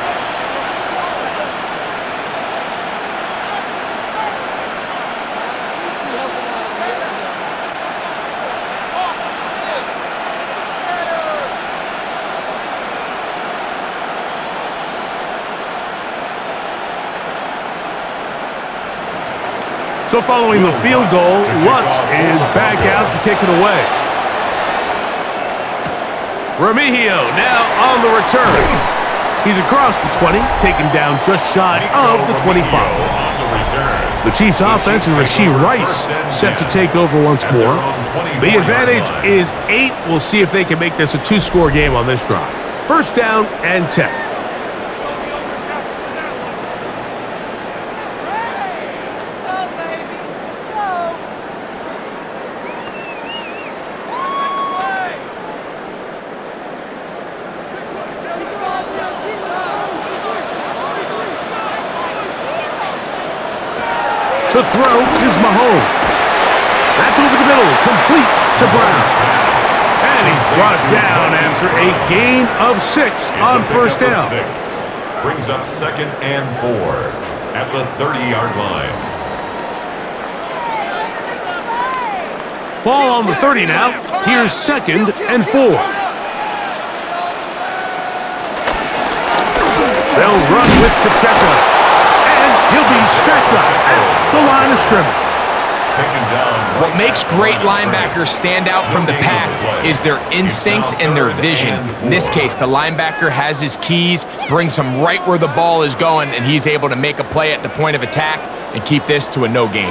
So following the field goal, Lutz is back out to kick it away. Remigio now on the return. He's across the 20, taken down just shy of the 25. The Chiefs offense and Rashee Rice set to take over once more. The advantage is 8. We'll see if they can make this a 2-score game on this drive. 1st down and 10. To throw is Mahomes. That's over the middle, complete to Brown. And he's brought down after a gain of 6 on 1st down. 6. Brings up 2nd and 4 at the 30-yard line. Ball on the 30 now. Here's 2nd and 4. They'll run with Pacheco. He'll be stacked up at the line of scrimmage. What makes great linebackers stand out from the pack is their instincts and their vision. In this case, the linebacker has his keys, brings him right where the ball is going, and he's able to make a play at the point of attack and keep this to a no gain.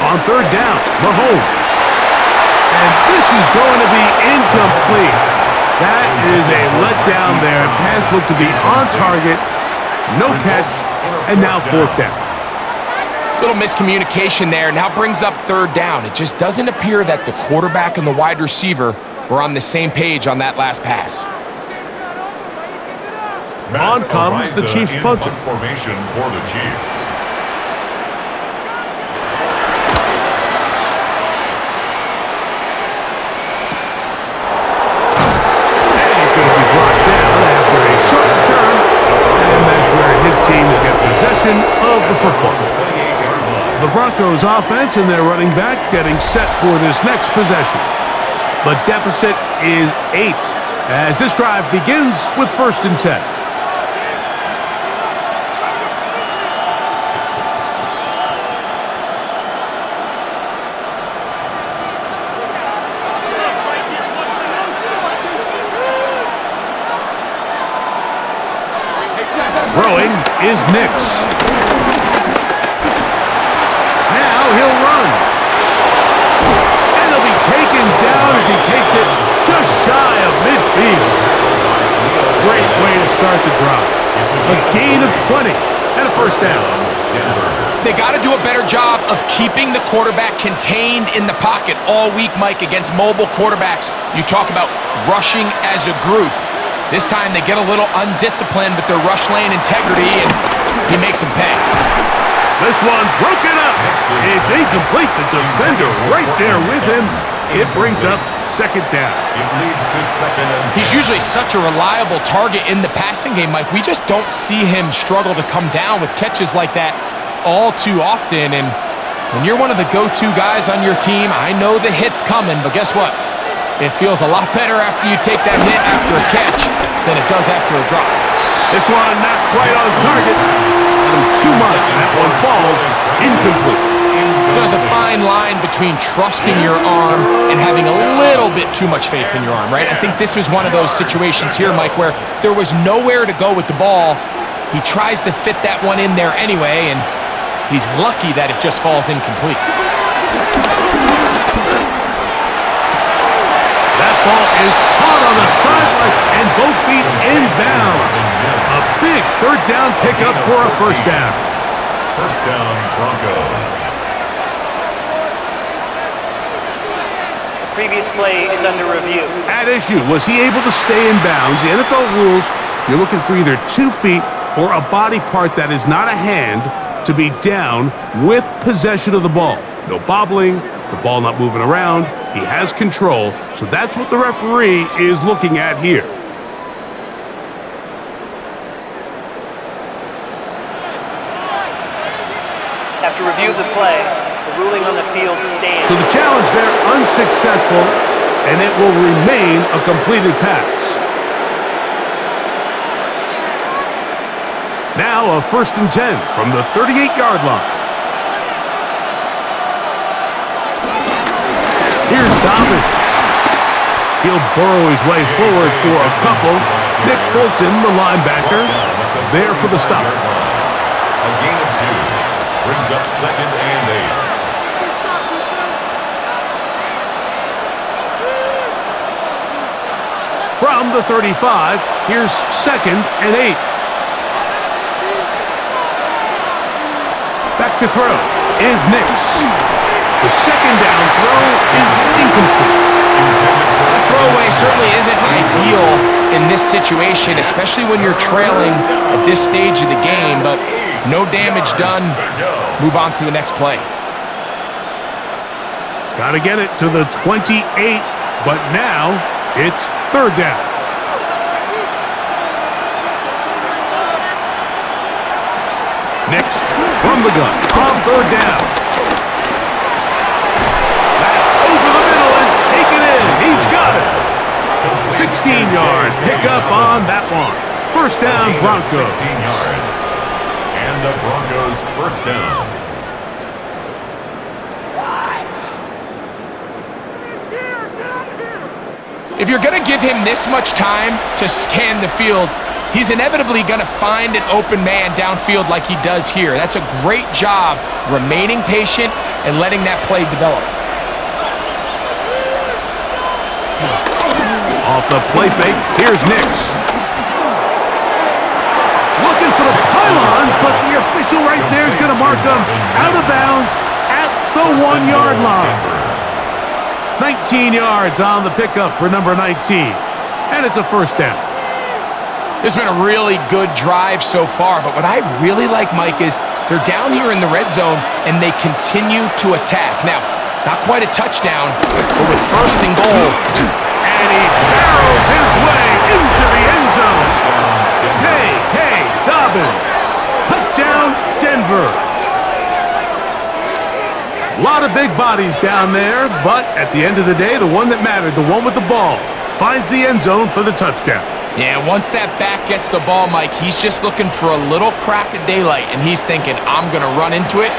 On 3rd down, Mahomes. And this is going to be incomplete. That is a letdown there. Pass looked to be on target. No catch. And now 4th down. Little miscommunication there. Now brings up 3rd down. It just doesn't appear that the quarterback and the wide receiver were on the same page on that last pass. On comes the Chiefs punter. Formation for the Chiefs. Possession of the football. The Broncos offense and their running back getting set for this next possession. The deficit is 8 as this drive begins with 1st and 10. Throwing is Nix. Now he'll run. 20 and a first down. They got to do a better job of keeping the quarterback contained in the pocket all week, Mike, against mobile quarterbacks. You talk about rushing as a group. This time they get a little undisciplined with their rush lane integrity, and he makes them pay. This one broken up. It's incomplete. The defender right there with him. It brings up second down. It leads to second and 10. He's usually such a reliable target in the passing game, Mike. We just don't see him struggle to come down with catches like that all too often. And when you're one of the go-to guys on your team, I know the hit's coming, but guess what? It feels a lot better after you take that hit after a catch than it does after a drop. This one not quite on target. Too much. That one falls incomplete. There's a fine line between trusting your arm and having a little bit too much faith in your arm, right? I think this was one of those situations here, Mike, where there was nowhere to go with the ball. He tries to fit that one in there anyway, and he's lucky that it just falls incomplete. That ball is caught on the sideline and both feet inbounds. A big third down pickup for a first down. First down, Broncos. Previous play is under review. At issue, was he able to stay in bounds? The NFL rules, you're looking for either 2 feet or a body part that is not a hand to be down with possession of the ball. No bobbling, the ball not moving around. He has control, so that's what the referee is looking at here. After review of the play, the ruling on the field stands. So the challenge there unsuccessful, and it will remain a completed pass. Now a first and 10 from the 38-yard line. Here's Dobbins. He'll burrow his way forward for a couple. Nick Bolton, the linebacker, there for the stop. A gain of 2 brings up second and 8. From the 35, here's second and 8. Back to throw is Nix. The second down throw is incomplete. The throwaway certainly isn't ideal in this situation, especially when you're trailing at this stage of the game, but no damage done. Move on to the next play. Got to get it to the 28, but now it's third down. Next, from the gun, on third down. That's over the middle and taken in. He's got it. 16-yard pickup on that one. First down, Broncos. 16 yards. And the Broncos first down. If you're going to give him this much time to scan the field, he's inevitably going to find an open man downfield like he does here. That's a great job remaining patient and letting that play develop. Off the play fake, here's Nix. Looking for the pylon, but the official right there is going to mark him out of bounds at the 1-yard line. 19 yards on the pickup for number 19. And it's a first down. This has been a really good drive so far, but what I really like, Mike, is they're down here in the red zone and they continue to attack. Now, not quite a touchdown, but with first and goal. And he barrels his way into the end zone. Hey, Dobbins. Touchdown, Denver. A lot of big bodies down there, but at the end of the day, the one that mattered, the one with the ball, finds the end zone for the touchdown. Yeah, once that back gets the ball, Mike, he's just looking for a little crack of daylight, and he's thinking, I'm going to run into it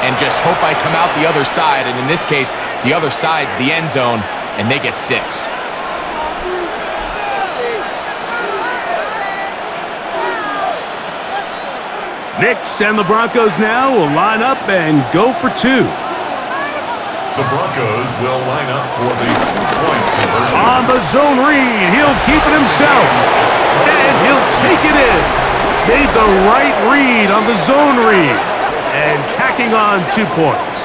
and just hope I come out the other side. And in this case, the other side's the end zone, and they get 6. Nix and the Broncos now will line up and go for 2. The Broncos will line up for the 2-point conversion. On the zone read, he'll keep it himself. And he'll take it in. Made the right read on the zone read. And tacking on 2 points.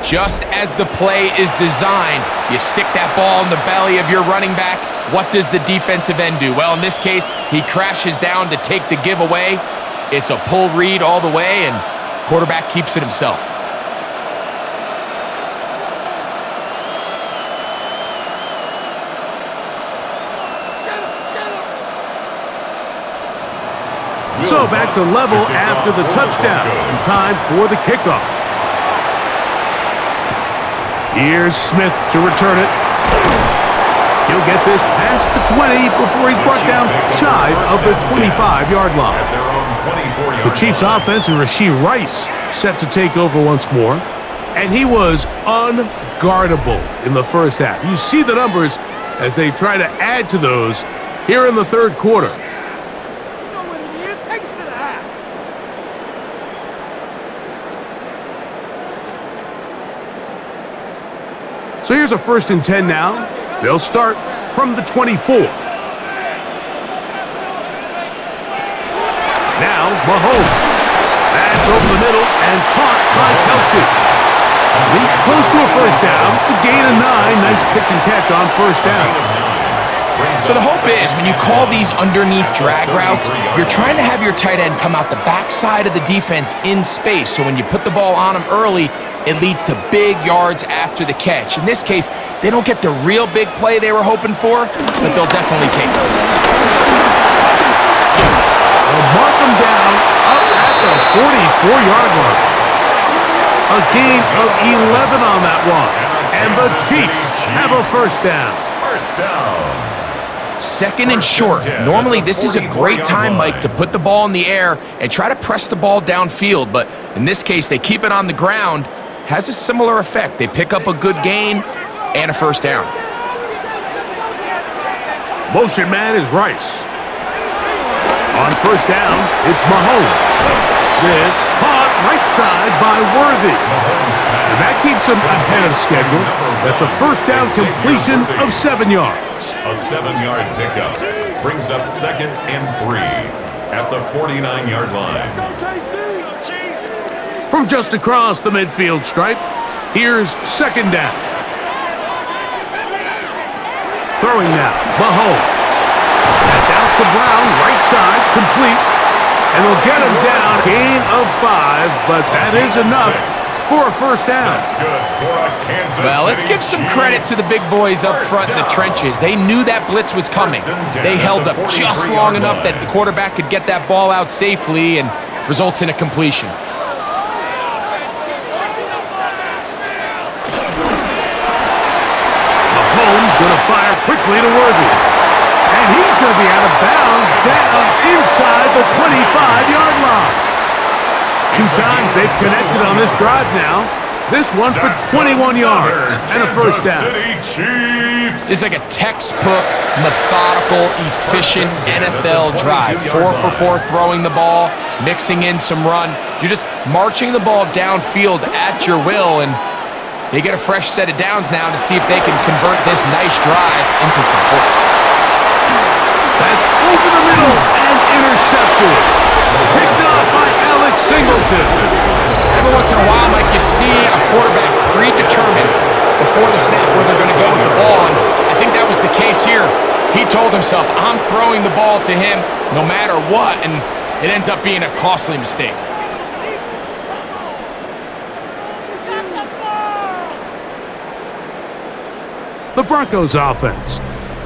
Just as the play is designed, you stick that ball in the belly of your running back. What does the defensive end do? Well, in this case, he crashes down to take the giveaway. It's a pull read all the way, and quarterback keeps it himself. So back to level after the touchdown, and time for the kickoff. Here's Smith to return it. He'll get this past the 20 before he's brought down shy of the 25-yard line. The Chiefs' offense and Rashee Rice set to take over once more. And he was unguardable in the first half. You see the numbers as they try to add to those here in the third quarter. So here's a 1st and 10 now. They'll start from the 24. Now, Mahomes. That's over the middle and caught by Kelsey. He's close to a 1st down. The gain of 9. Nice pitch and catch on 1st down. So the hope is when you call these underneath drag routes, you're trying to have your tight end come out the backside of the defense in space. So when you put the ball on him early, it leads to big yards after the catch. In this case, they don't get the real big play they were hoping for, but they'll definitely take it. They'll mark them down up at the 44-yard line. A gain of 11 on that one. And the Chiefs have a 1st down. 1st down. 2nd and short. Normally, this is a great time, Mike, to put the ball in the air and try to press the ball downfield. But in this case, they keep it on the ground. Has a similar effect. They pick up a good gain and a 1st down. Motion man is Rice. On 1st down, it's Mahomes. This caught right side by Worthy. And that keeps him ahead of schedule. That's a 1st down completion of 7 yards. A 7-yard pickup brings up 2nd and 3 at the 49-yard line. From just across the midfield stripe, here's 2nd down. Throwing now, Mahomes. That's out to Brown, right side, complete. And they'll get him down, gain of 5, but that is enough for a 1st down. Well, let's give some credit to the big boys up front in the trenches. They knew that blitz was coming. They held up just long enough that the quarterback could get that ball out safely and results in a completion. Mahomes going to fire quickly to Worthy. And he's going to be out of bounds down inside the 25-yard line. 2 times they've connected on this drive now. This one for 21 yards and a 1st down. It's like a textbook, methodical, efficient NFL drive. 4 for 4 throwing the ball, mixing in some run. You're just marching the ball downfield at your will, and they get a fresh set of downs now to see if they can convert this nice drive into some points. That's over the middle and intercepted. Picked up by Alex Singleton. Every once in a while, Mike, you see a quarterback predetermined before the snap where they're going to go with the ball, and I think that was the case here. He told himself, I'm throwing the ball to him no matter what, and it ends up being a costly mistake. The Broncos offense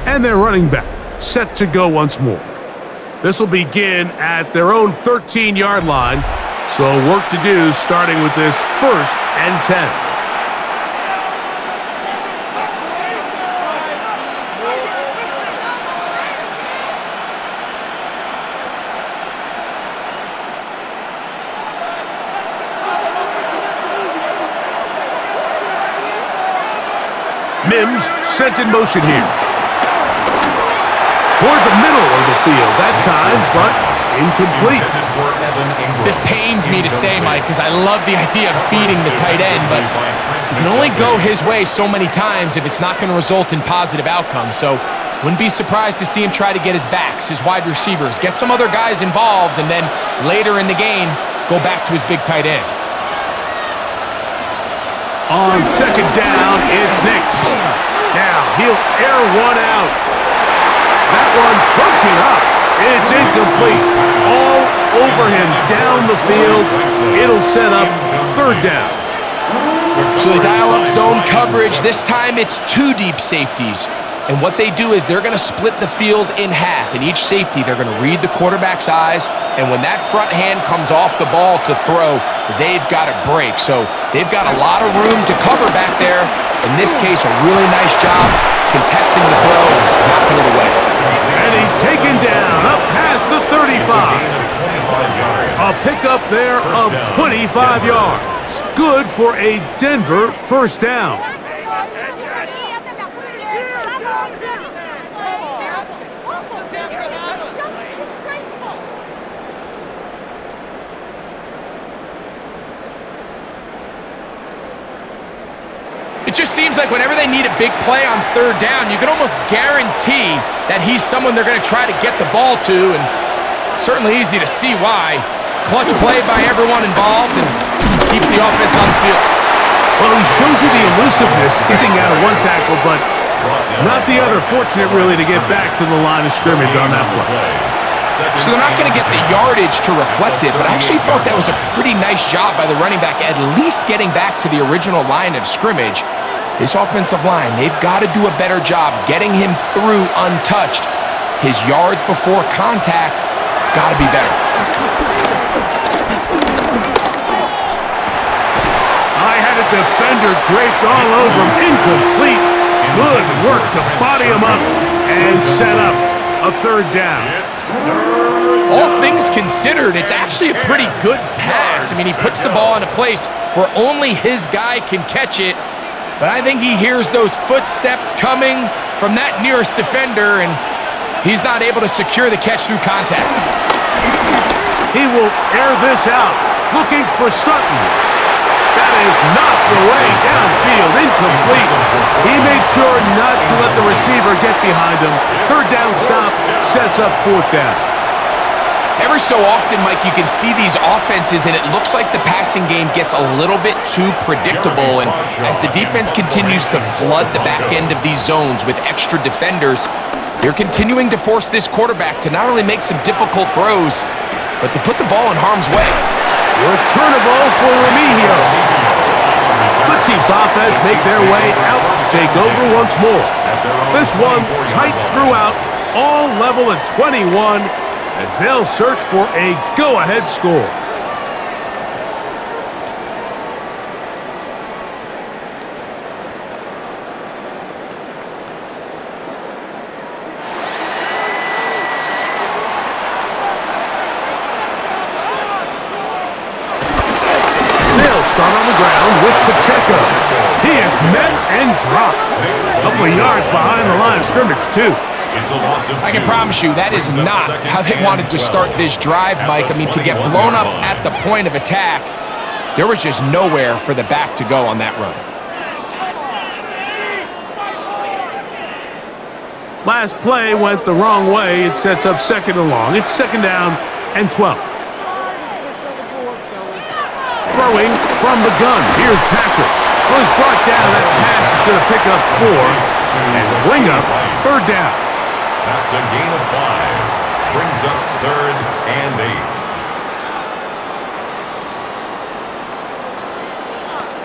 and their running back set to go once more. This will begin at their own 13-yard line, so work to do starting with this 1st and 10. Mims sent in motion here. Toward the middle of the field that time, but incomplete. This pains me to say, Mike, because I love the idea of feeding the tight end, but you can only go his way so many times if it's not going to result in positive outcomes. So wouldn't be surprised to see him try to get his backs, his wide receivers, get some other guys involved, and then later in the game, go back to his big tight end. On second down, it's Nix. Now he'll air one out. That one broken up. It's incomplete. All over him down the field. It'll set up third down. So they dial up zone coverage. This time it's 2 deep safeties. And what they do is they're going to split the field in half. In each safety, they're going to read the quarterback's eyes. And when that front hand comes off the ball to throw, they've got to break. So they've got a lot of room to cover back there. In this case, a really nice job contesting the throw and knocking it away. And he's taken down up past the 35. A pickup there of 25 yards. Good for a Denver first down. It just seems like whenever they need a big play on third down, you can almost guarantee that he's someone they're going to try to get the ball to, and certainly easy to see why. Clutch play by everyone involved and keeps the offense on the field. Well, he shows you the elusiveness getting out of one tackle, but not the other. Fortunate, really, to get back to the line of scrimmage on that play. So they're not going to get the yardage to reflect it, but I actually thought that was a pretty nice job by the running back, at least getting back to the original line of scrimmage. This offensive line, they've got to do a better job getting him through untouched. His yards before contact got to be better. I had a defender draped all over him. Incomplete. Good work to body him up and set up a third down. All things considered, it's actually a pretty good pass. I mean, he puts the ball in a place where only his guy can catch it. But I think he hears those footsteps coming from that nearest defender, and he's not able to secure the catch through contact. He will air this out, looking for Sutton. That is knocked away downfield, incomplete. He made sure not to let the receiver get behind him. Third down stop sets up fourth down. Every so often, Mike, you can see these offenses, and it looks like the passing game gets a little bit too predictable. And as the defense continues to flood the back end of these zones with extra defenders, they're continuing to force this quarterback to not only make some difficult throws, but to put the ball in harm's way. Returnable for Remigio. The Chiefs offense make their way out to take over once more. This one tight throughout, all level at 21. As they'll search for a go-ahead score. They'll start on the ground with Pacheco. He is met and dropped. A couple of yards behind the line of scrimmage, too. I can promise you that is not how they wanted to start this drive, Mike. I mean, to get blown up at the point of attack, there was just nowhere for the back to go on that run. Last play went the wrong way. It sets up second and long. It's second down and 12. Throwing from the gun. Here's Patrick. Well, he's brought down. That pass is going to pick up 4 and bring up third down. That's a gain of 5. Brings up third and 8.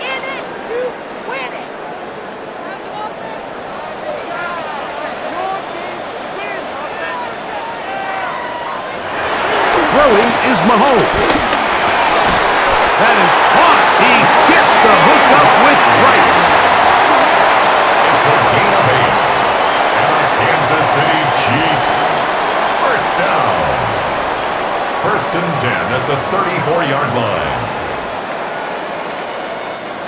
In it to win it. Throwing is Mahomes. That is caught. He gets the hook up with Rice. It's a gain of 8. Kansas City Chiefs. First down. First and 10 at the 34-yard line.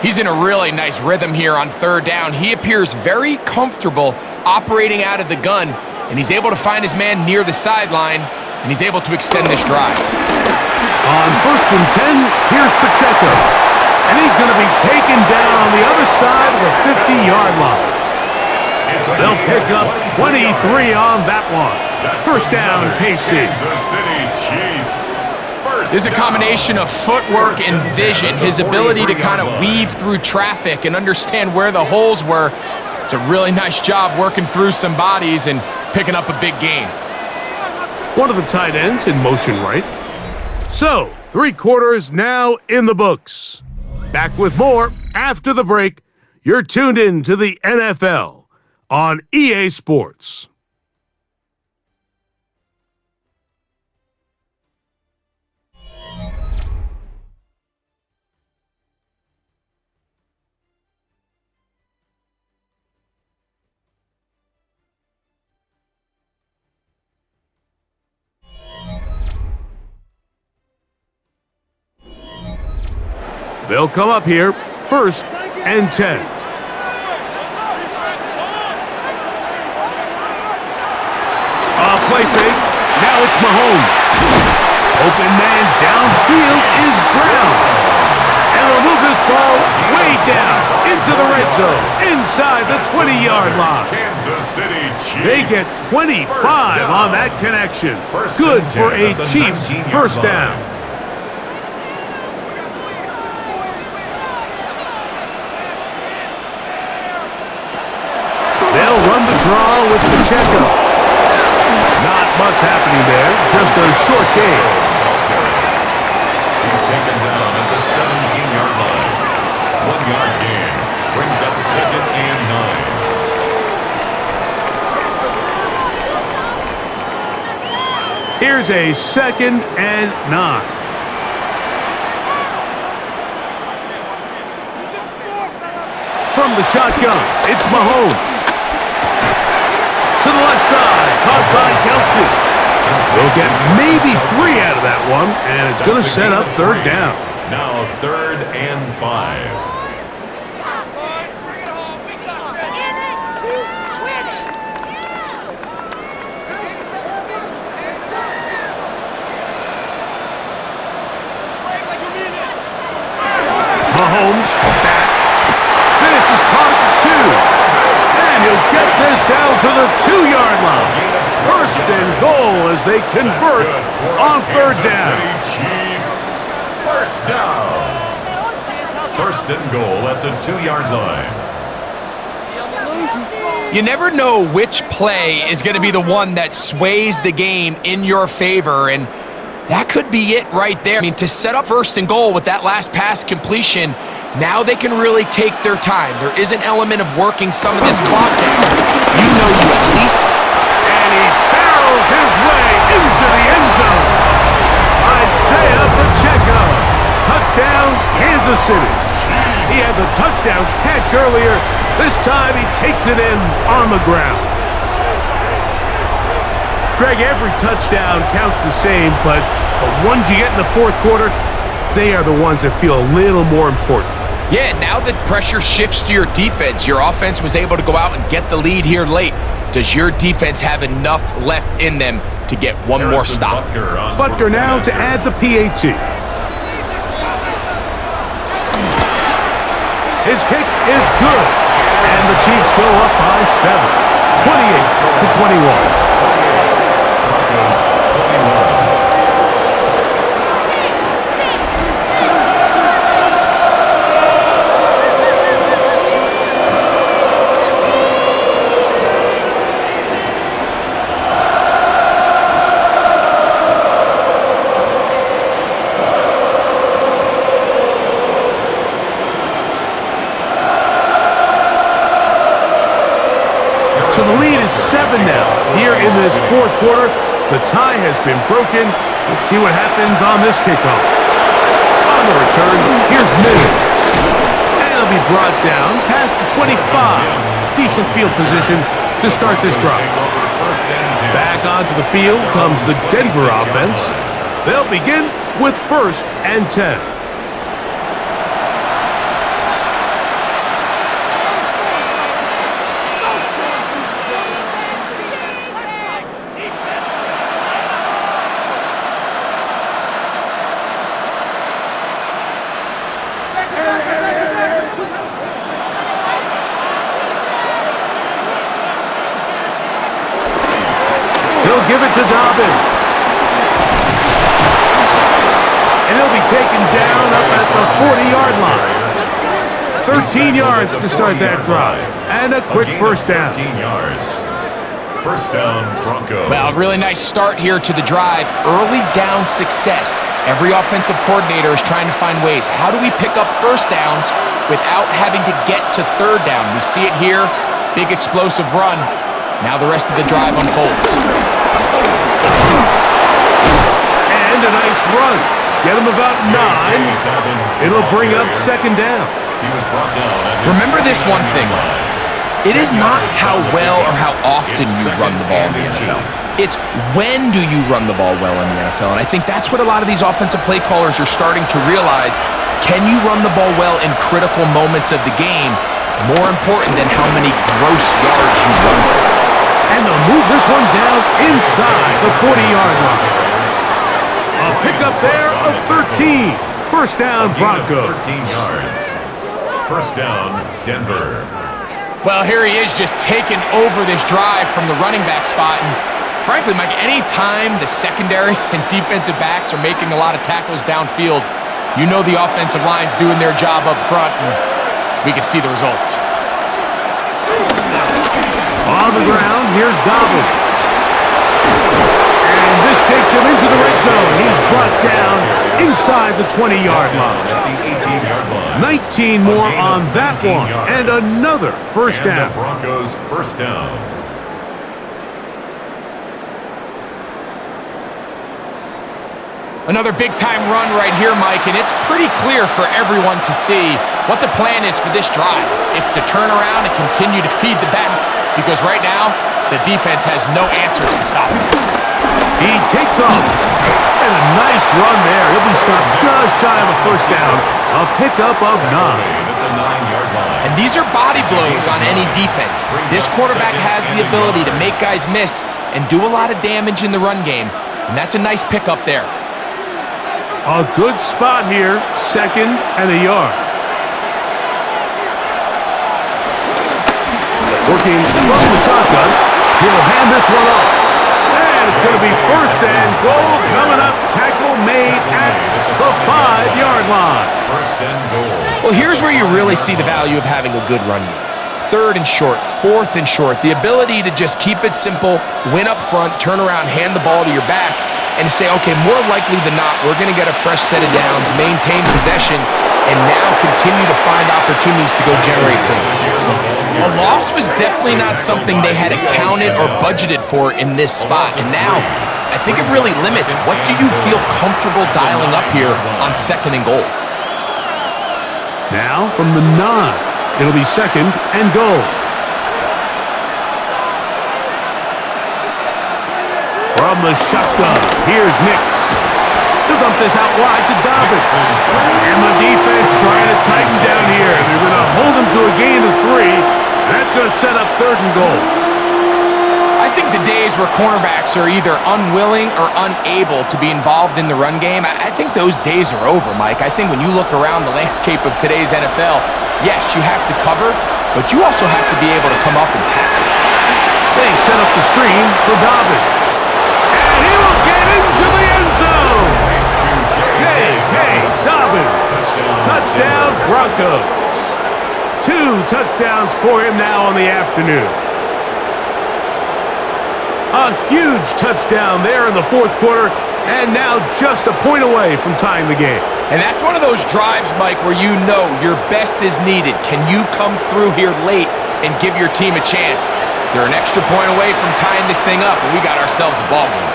He's in a really nice rhythm here on third down. He appears very comfortable operating out of the gun, and he's able to find his man near the sideline, and he's able to extend this drive. On 1st and 10, here's Pacheco. And he's going to be taken down on the other side of the 50-yard line. They'll pick up 23 on that one. First down, KC. There's a combination of footwork and vision, his ability to kind of weave through traffic and understand where the holes were. It's a really nice job working through some bodies and picking up a big gain. One of the tight ends in motion right. So, 3 quarters now in the books. Back with more after the break. You're tuned in to the NFL on EA Sports. They'll come up here, 1st and 10. Play fake. Now it's Mahomes. Open man downfield is Brown. And they'll move this ball way down into the red zone, inside the 20-yard line. They get 25 on that connection. Good for a Chiefs first down. They'll run the draw with Pacheco. Not much happening there, just a short gain. He's taken down at the 17-yard line. 1-yard gain brings up 2nd and 9. Here's a 2nd and 9. From the shotgun, it's Mahomes. To the left side, caught by Kelsey. They'll get maybe 3 out of that one, and it's going to set up 3rd down. Now 3rd and 5. Mahomes back. This is caught at the 2. And he'll get this down to the 2-yard line. 1st and goal as they convert on 3rd down. Chiefs. First down. 1st and goal at the 2-yard line. You never know which play is going to be the one that sways the game in your favor, and that could be it right there. I mean, to set up 1st and goal with that last pass completion, now they can really take their time. There is an element of working some of this clock down. You know you at least... And he barrels his way into the end zone. Isaiah Pacheco. Touchdown, Kansas City. He had the touchdown catch earlier. This time he takes it in on the ground. Greg, every touchdown counts the same, but the ones you get in the 4th quarter, they are the ones that feel a little more important. Yeah, now the pressure shifts to your defense. Your offense was able to go out and get the lead here late. Does your defense have enough left in them to get one more stop? Butker now to add the PAT. His kick is good. And the Chiefs go up by 7, 28-21. So the lead is 7 now. Here in this 4th quarter, the tie has been broken. Let's see what happens on this kickoff. On the return, here's Mills. And it'll be brought down past the 25. Decent field position to start this drive. Back onto the field comes the Denver offense. They'll begin with 1st and 10. Dobbins. And he'll be taken down up at the 40-yard line. 13 yards to start that drive. And a quick first down. 13 yards. First down, Broncos. Well, really nice start here to the drive. Early down success. Every offensive coordinator is trying to find ways. How do we pick up first downs without having to get to third down? We see it here. Big explosive run. Now the rest of the drive unfolds. And a nice run. Get him about 9. It'll bring up second down. He was brought down. Remember this one thing. It is not how well or how often you run the ball in the NFL. It's when do you run the ball well in the NFL. And I think that's what a lot of these offensive play callers are starting to realize. Can you run the ball well in critical moments of the game? More important than how many gross yards you run for. And they'll move this one down inside the 40-yard line. A pickup there of 13. First down, Broncos. 13 yards. First down, Denver. Well, here he is just taking over this drive from the running back spot. And frankly, Mike, any time the secondary and defensive backs are making a lot of tackles downfield, you know the offensive line's doing their job up front, and we can see the results. On the ground, here's Dobbins. And this takes him into the red zone. He's brought down inside the 20-yard line. At the 18-yard line. 19 more on that one. And another first down. And the Broncos first down. Another big-time run right here, Mike, and it's pretty clear for everyone to see what the plan is for this drive. It's to turn around and continue to feed the back, because right now, the defense has no answers to stop him. He takes off. And a nice run there. He'll be stopped just shy of a first down. A pickup of 9. At the 9-yard line. And these are body blows on any defense. This quarterback has the ability to make guys miss and do a lot of damage in the run game, and that's a nice pickup there. A good spot here. Second and a yard. Working from the shotgun. He'll hand this one off. And it's going to be first and goal coming up. Tackle made at the 5-yard line. First and goal. Well, here's where you really see the value of having a good run game. Third and short, fourth and short. The ability to just keep it simple, win up front, turn around, hand the ball to your back, and to say, okay, more likely than not, we're going to get a fresh set of downs, maintain possession, and now continue to find opportunities to go generate points. A loss was definitely not something they had accounted or budgeted for in this spot, and now I think it really limits what do you feel comfortable dialing up here on second and goal. Now from the 9, it'll be second and goal. From the shotgun, here's Nix. He'll dump this out wide to Dobbins. And the defense trying to tighten down here. They're going to hold him to a gain of 3. That's going to set up third and goal. I think the days where cornerbacks are either unwilling or unable to be involved in the run game, I think those days are over, Mike. I think when you look around the landscape of today's NFL, yes, you have to cover, but you also have to be able to come up and tackle. They set up the screen for Dobbins. And he will get into the end zone. J.K. Dobbins. Touchdown, Broncos. 2 touchdowns for him now on the afternoon. A huge touchdown there in the fourth quarter, and now just a point away from tying the game. And that's one of those drives, Mike, where you know your best is needed. Can you come through here late and give your team a chance? They're an extra point away from tying this thing up, and we got ourselves a ball game.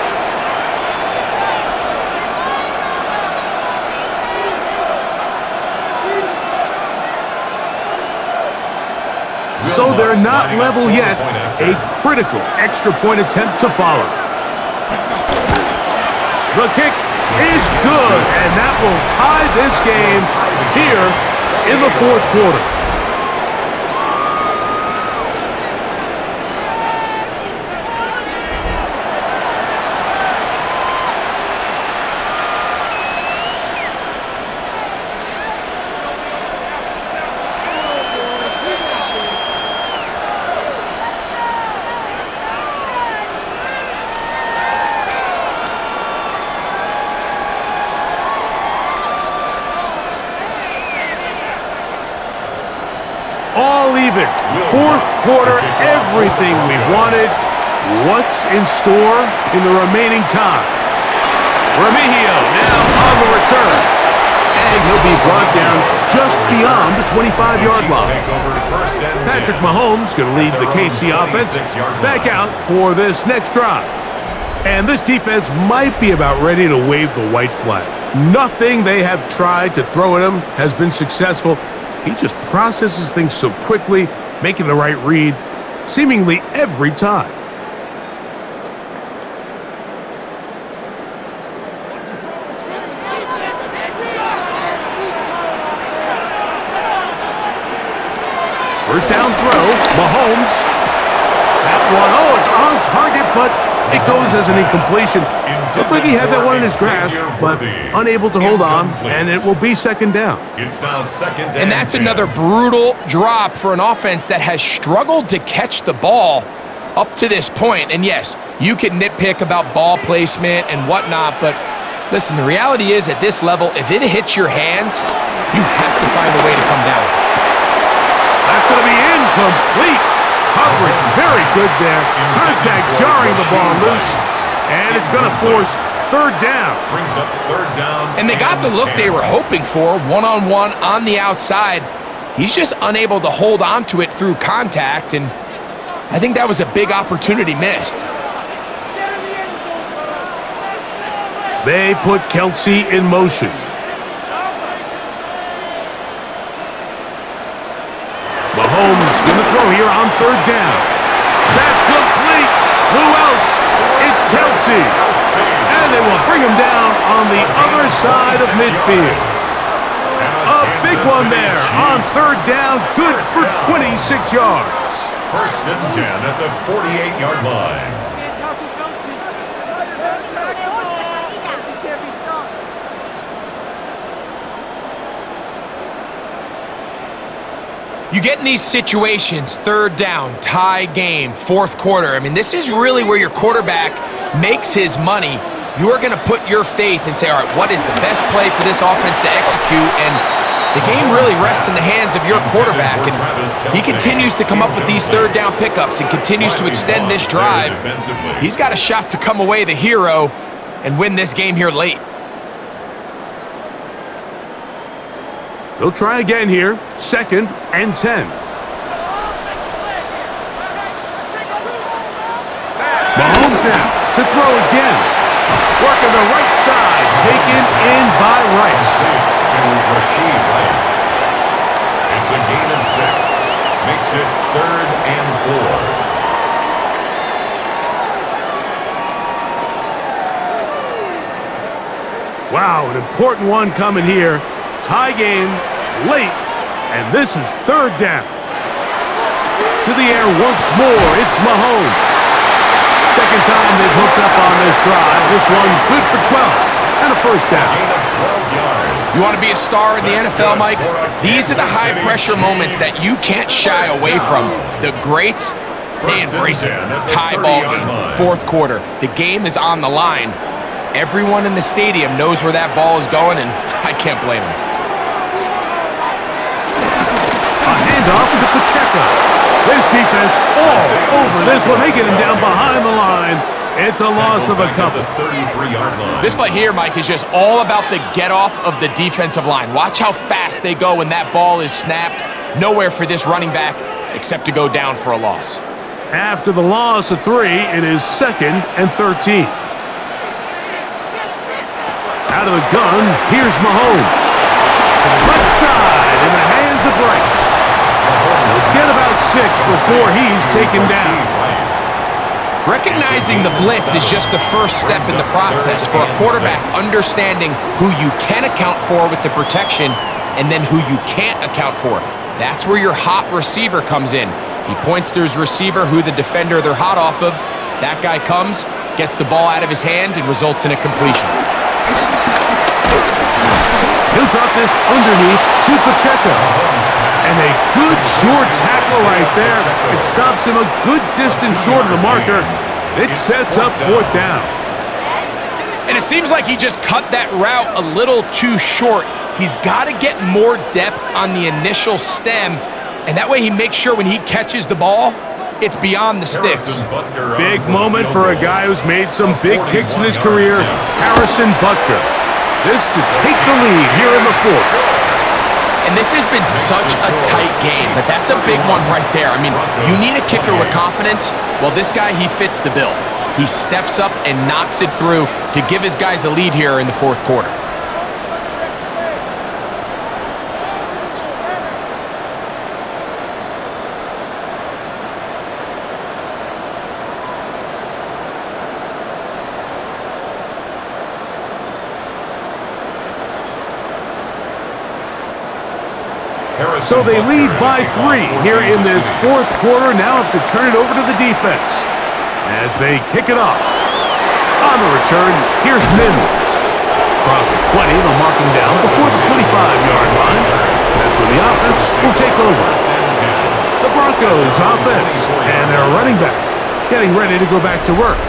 So they're not level yet. A critical extra point attempt to follow. The kick is good, and that will tie this game here in the fourth quarter. Fourth quarter, everything we wanted. What's in store in the remaining time? Remigio now on the return. And he'll be brought down just beyond the 25-yard line. Patrick Mahomes going to lead the KC offense back out for this next drive. And this defense might be about ready to wave the white flag. Nothing they have tried to throw at him has been successful. He just processes things so quickly, making the right read seemingly every time. First down throw, Mahomes. That one, oh, it's on target, but it goes as an incompletion. Looked like he had that one in his grasp, but unable to hold on, and it will be second down. It's now second down. And that's another brutal drop for an offense that has struggled to catch the ball up to this point. And yes, you can nitpick about ball placement and whatnot, but listen, the reality is at this level, if it hits your hands, you have to find a way to come down. That's going to be incomplete. Coverage very good there. Contact jarring the ball loose. And it's going to force third down. Brings up third down. And they got the look they were hoping for, one-on-one on the outside. He's just unable to hold on to it through contact, and I think that was a big opportunity missed. They put Kelsey in motion. Mahomes going to throw here on third down. That's complete. Who else? It's Kelsey. And they will bring him down on the other side of midfield. A big one there on third down. Good for 26 yards. First and 10 at the 48-yard line. You get in these situations, third down, tie game, fourth quarter. I mean, this is really where your quarterback makes his money. You're going to put your faith and say, all right, what is the best play for this offense to execute? And the game really rests in the hands of your quarterback. And he continues to come up with these third down pickups and continues to extend this drive. He's got a shot to come away the hero and win this game here late. They'll try again here. Second and 10. Mahomes now to throw again. Working the right side. Taken in by Rice. It's a gain of 6. Makes it third and 4. Wow, an important one coming here. Tie game, late, and this is third down. To the air once more, it's Mahomes. Second time they've hooked up on this drive. This one good for 12 and a first down. Gain of 12 yards. You want to be a star in the NFL, Mike? These are the high-pressure moments that you can't shy away from. The greats, they embrace it. Tie ball game, fourth quarter. The game is on the line. Everyone in the stadium knows where that ball is going, and I can't blame them. Handoff is a Pacheco. This defense all over this one. They get him down behind the line. It's a loss of a couple. This play here, Mike, is just all about the get-off of the defensive line. Watch how fast they go when that ball is snapped. Nowhere for this running back except to go down for a loss. After the loss of 3, it is second and 13. Out of the gun, here's Mahomes. Left side in the hands of Rice. He'll get about 6 before he's taken down. Recognizing the blitz is just the first step in the process for a quarterback understanding who you can account for with the protection and then who you can't account for. That's where your hot receiver comes in. He points to his receiver who the defender they're hot off of. That guy comes, gets the ball out of his hand, and results in a completion. He'll drop this underneath to Pacheco. And a good short tackle right there. It stops him a good distance short of the marker. It sets up fourth down. And it seems like he just cut that route a little too short. He's got to get more depth on the initial stem. And that way he makes sure when he catches the ball, it's beyond the sticks. Big moment for a guy who's made some big kicks in his career, Harrison Butker. This to take the lead here in the fourth. And this has been such a tight game, but that's a big one right there. I mean, you need a kicker with confidence. Well, this guy, he fits the bill. He steps up and knocks it through to give his guys a lead here in the fourth quarter. So they lead by 3 here in this fourth quarter. Now have to turn it over to the defense as they kick it off. On the return, here's Mims. Across the 20, they'll mark him down before the 25-yard line. That's when the offense will take over. The Broncos offense and their running back getting ready to go back to work.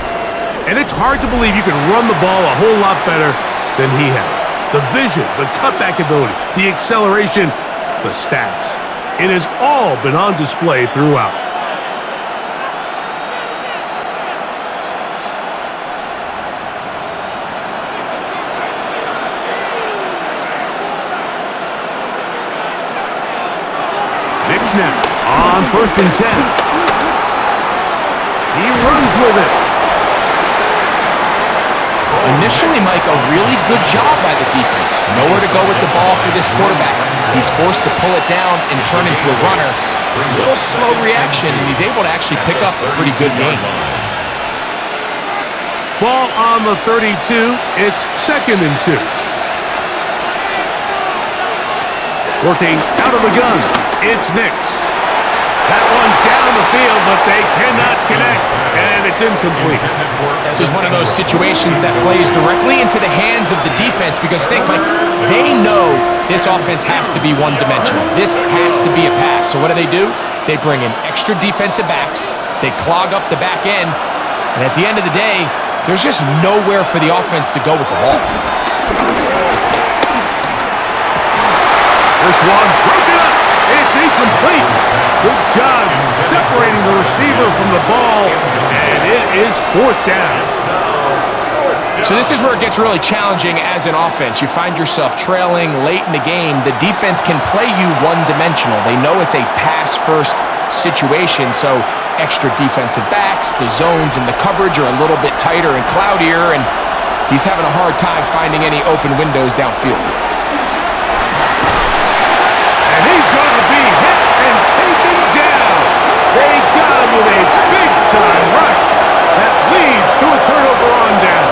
And it's hard to believe you can run the ball a whole lot better than he has. The vision, the cutback ability, the acceleration, the stats. It has all been on display throughout. Nick snap on 1st and 10. He runs with it. Initially, Mike, a really good job by the defense. Nowhere to go with the ball for this quarterback. He's forced to pull it down and turn into a runner. A little slow reaction, and he's able to actually pick up a pretty good game. Ball on the 32. It's 2nd and 2. Working out of the gun. It's Nix. That one down the field, but they cannot connect, and it's incomplete. This is one of those situations that plays directly into the hands of the defense because think, Mike, they know this offense has to be one-dimensional. This has to be a pass. So what do? They bring in extra defensive backs. They clog up the back end, and at the end of the day, there's just nowhere for the offense to go with the ball. This one broken up. It's incomplete. Good job separating the receiver from the ball, and it is 4th down. So this is where it gets really challenging as an offense. You find yourself trailing late in the game. The defense can play you one-dimensional. They know it's a pass-first situation, so extra defensive backs, the zones and the coverage are a little bit tighter and cloudier, and he's having a hard time finding any open windows downfield. And he's going to be hit and taken down. They got him with a big-time rush that leads to a turnover on down.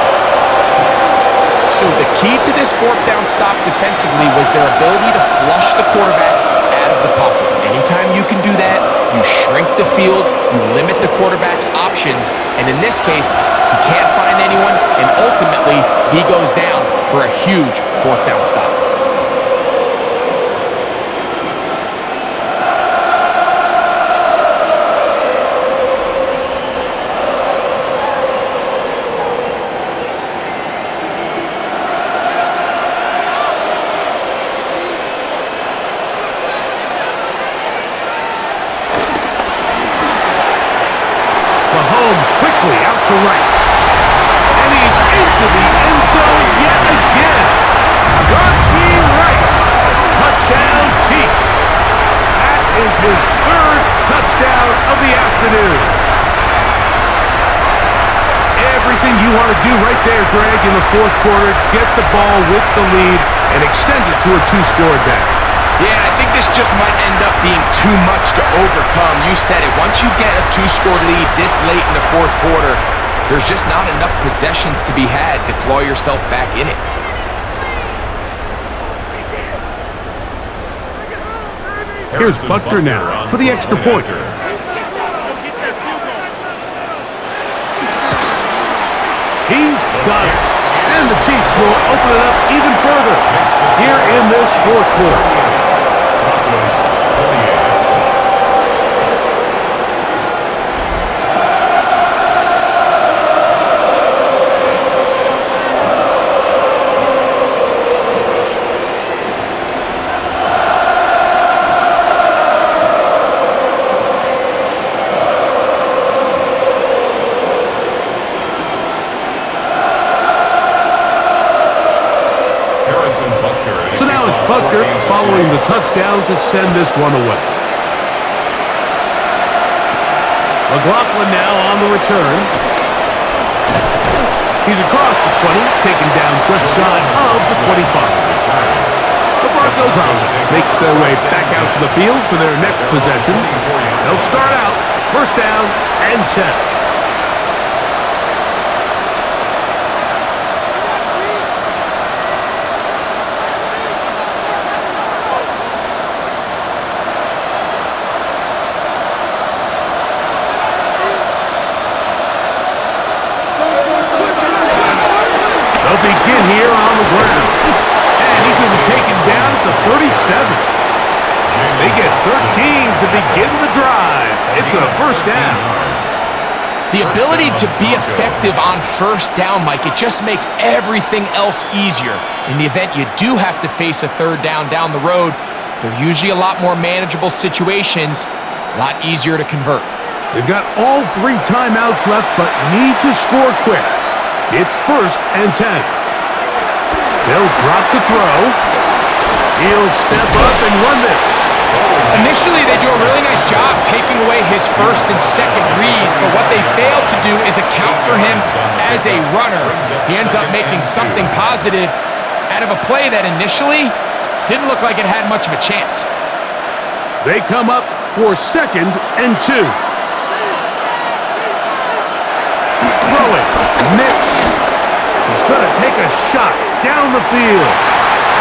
So the key to this 4th down stop defensively was their ability to flush the quarterback out of the pocket. Anytime you can do that, you shrink the field, you limit the quarterback's options, and in this case, he can't find anyone, and ultimately, he goes down for a huge 4th down stop. Quickly out to Rice. And he's into the end zone yet again. Rashee Rice. Touchdown, Chiefs. That is his 3rd touchdown of the afternoon. Everything you want to do right there, Greg, in the fourth quarter, get the ball with the lead and extend it to a 2-score advantage. Yeah, I think this just might end up being too much to overcome. You said it. Once you get a 2-score lead this late in the fourth quarter, there's just not enough possessions to be had to claw yourself back in it. Here's Butker now for the extra point. He's got it. And the Chiefs will open it up even further here in this fourth quarter. Butker following the touchdown to send this one away. McLaughlin now on the return. He's across the 20, taken down just shy of the 25. The Broncos offense makes their way back out to the field for their next possession. They'll start out first down and 10. Begin here on the ground. And he's going to be taken down at the 37. They get 13 to begin the drive. It's a first down. The ability to be effective on first down, Mike, it just makes everything else easier. In the event you do have to face a third down the road, they're usually a lot more manageable situations, a lot easier to convert. They've got all 3 timeouts left, but need to score quick. It's first and 10. They'll drop to throw. He'll step up and run this. Initially, they do a really nice job taking away his first and second read, but what they fail to do is account for him as a runner. He ends up making something positive out of a play that initially didn't look like it had much of a chance. They come up for second and 2. Throwing. Nix. He's going to take a shot down the field.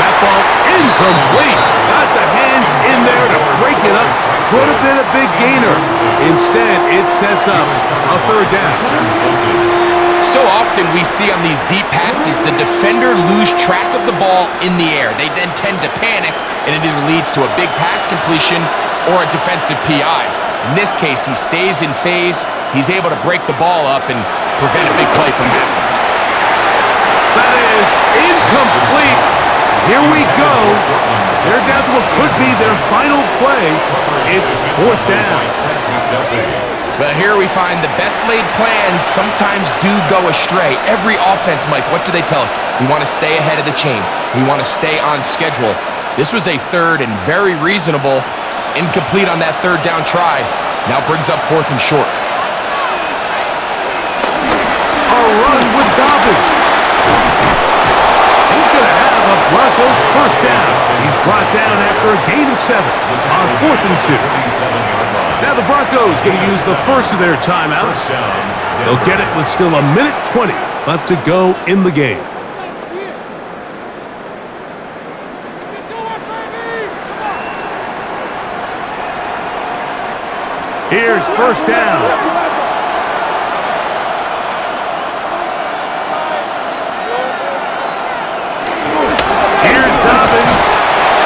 That ball incomplete. Got the hands in there to break it up. Could have been a big gainer. Instead, it sets up a third down. So often we see on these deep passes, the defender lose track of the ball in the air. They then tend to panic, and it either leads to a big pass completion or a defensive PI. In this case, he stays in phase. He's able to break the ball up and prevent a big play from happening. That is incomplete. Here we go. They're down to what could be their final play. It's fourth down. But here we find the best laid plans sometimes do go astray. Every offense, Mike, what do they tell us? We want to stay ahead of the chains. We want to stay on schedule. This was a third and very reasonable. Incomplete on that third down try. Now brings up fourth and short. A run with Dobbins. He's going to have a Broncos first down. He's brought down after a gain of 7 on fourth and 2. Now the Broncos going to use the first of their timeouts. They'll get it with still a minute 20 left to go in the game. Here's first down. Here's Dobbins,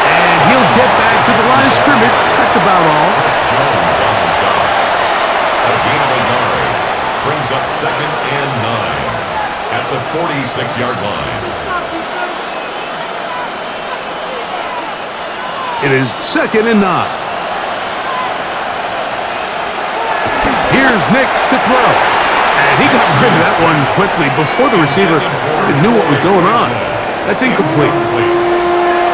and he'll get back to the line of scrimmage. That's about all. Jones on the stop. A gain of 1 yard. Brings up second and 9 at the 46-yard line. It is second and 9. Here's Nix to throw. And he got rid of that one quickly before the receiver knew what was going on. That's incomplete.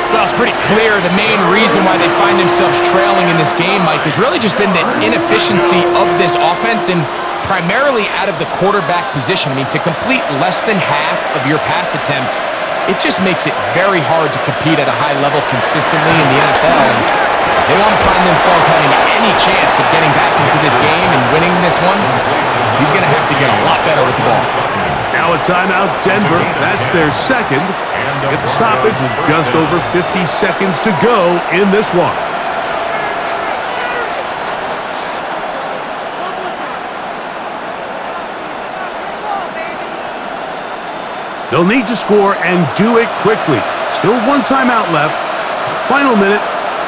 Well, it's pretty clear the main reason why they find themselves trailing in this game, Mike, has really just been the inefficiency of this offense and primarily out of the quarterback position. I mean, to complete less than half of your pass attempts, it just makes it very hard to compete at a high level consistently in the NFL. And if they want to find themselves having any chance of getting back into this game and winning this one, he's going to have to get a lot better with the ball. Now a timeout, Denver. That's their second. Get the stoppage with just over 50 seconds to go in this one. They'll need to score and do it quickly. Still 1 timeout left. Final minute,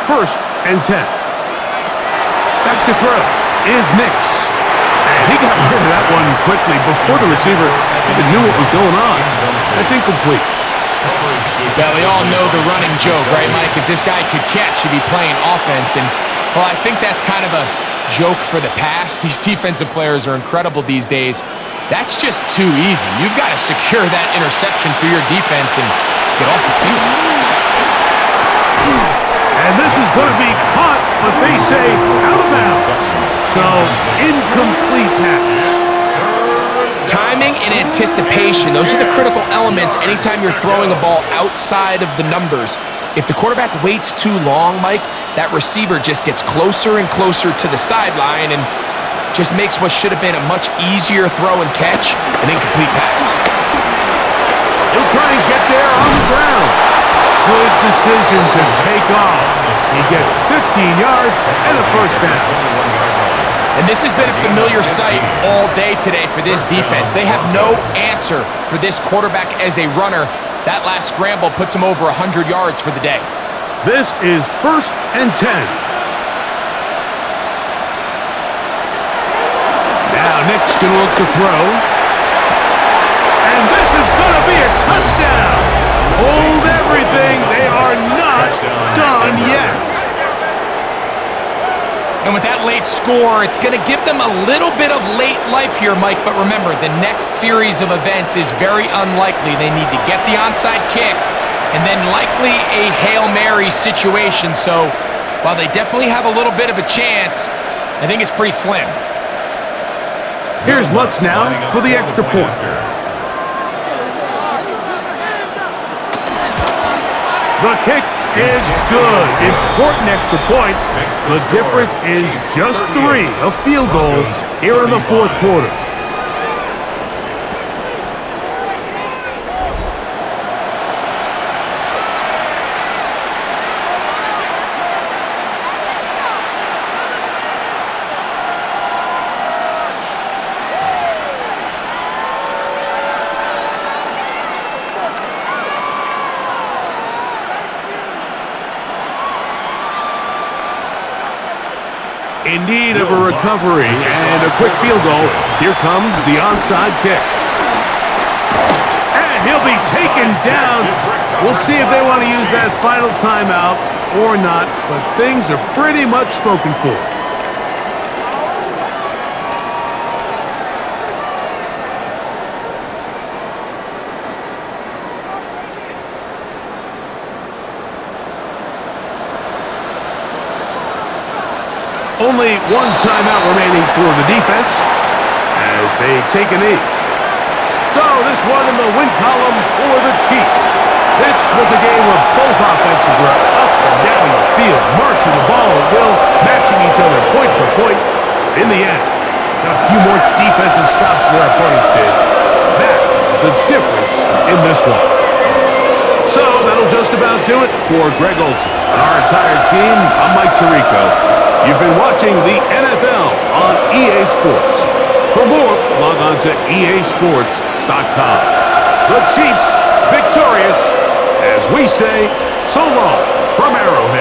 first and 10. Back to throw is Nix. And he got rid of that one quickly before the receiver even knew what was going on. That's incomplete. Well, we all know the running joke, right, Mike? If this guy could catch, he'd be playing offense. And, well, I think that's kind of a joke for the past. These defensive players are incredible these days. That's just too easy. You've got to secure that interception for your defense and get off the field. And this is going to be caught, but they say out of bounds. So, incomplete pass. Timing and anticipation, those are the critical elements anytime you're throwing a ball outside of the numbers. If the quarterback waits too long, Mike, that receiver just gets closer and closer to the sideline and just makes what should have been a much easier throw and catch an incomplete pass. He'll try and get there on the ground. Good decision to take off. He gets 15 yards and a first down. And this has been a familiar sight all day today for this defense. They have no answer for this quarterback as a runner. That last scramble puts him over 100 yards for the day. This is 1st and 10. Now Nick's going to look to throw. And this is going to be a touchdown. Hold everything. They are not done yet. And with that late score, it's going to give them a little bit of late life here, Mike. But remember, the next series of events is very unlikely. They need to get the onside kick and then likely a Hail Mary situation. So while they definitely have a little bit of a chance, I think it's pretty slim. Here's Lutz now for the extra point. The kick is good. Important extra point. The difference is just 3, a field goal here in the 4th quarter. In need of a recovery and a quick field goal. Here comes the onside kick. And he'll be taken down. We'll see if they want to use that final timeout or not, but things are pretty much spoken for. Only one timeout remaining for the defense as they take a knee. So this one in the win column for the Chiefs. This was a game where both offenses were up and down the field, marching the ball at will, matching each other point for point. In the end, got a few more defensive stops than our opponents did. That is the difference in this one. So that'll just about do it for Greg Olson and our entire team. I'm Mike Tirico. You've been watching the NFL on EA Sports. For more, log on to easports.com. The Chiefs victorious, as we say, so long from Arrowhead.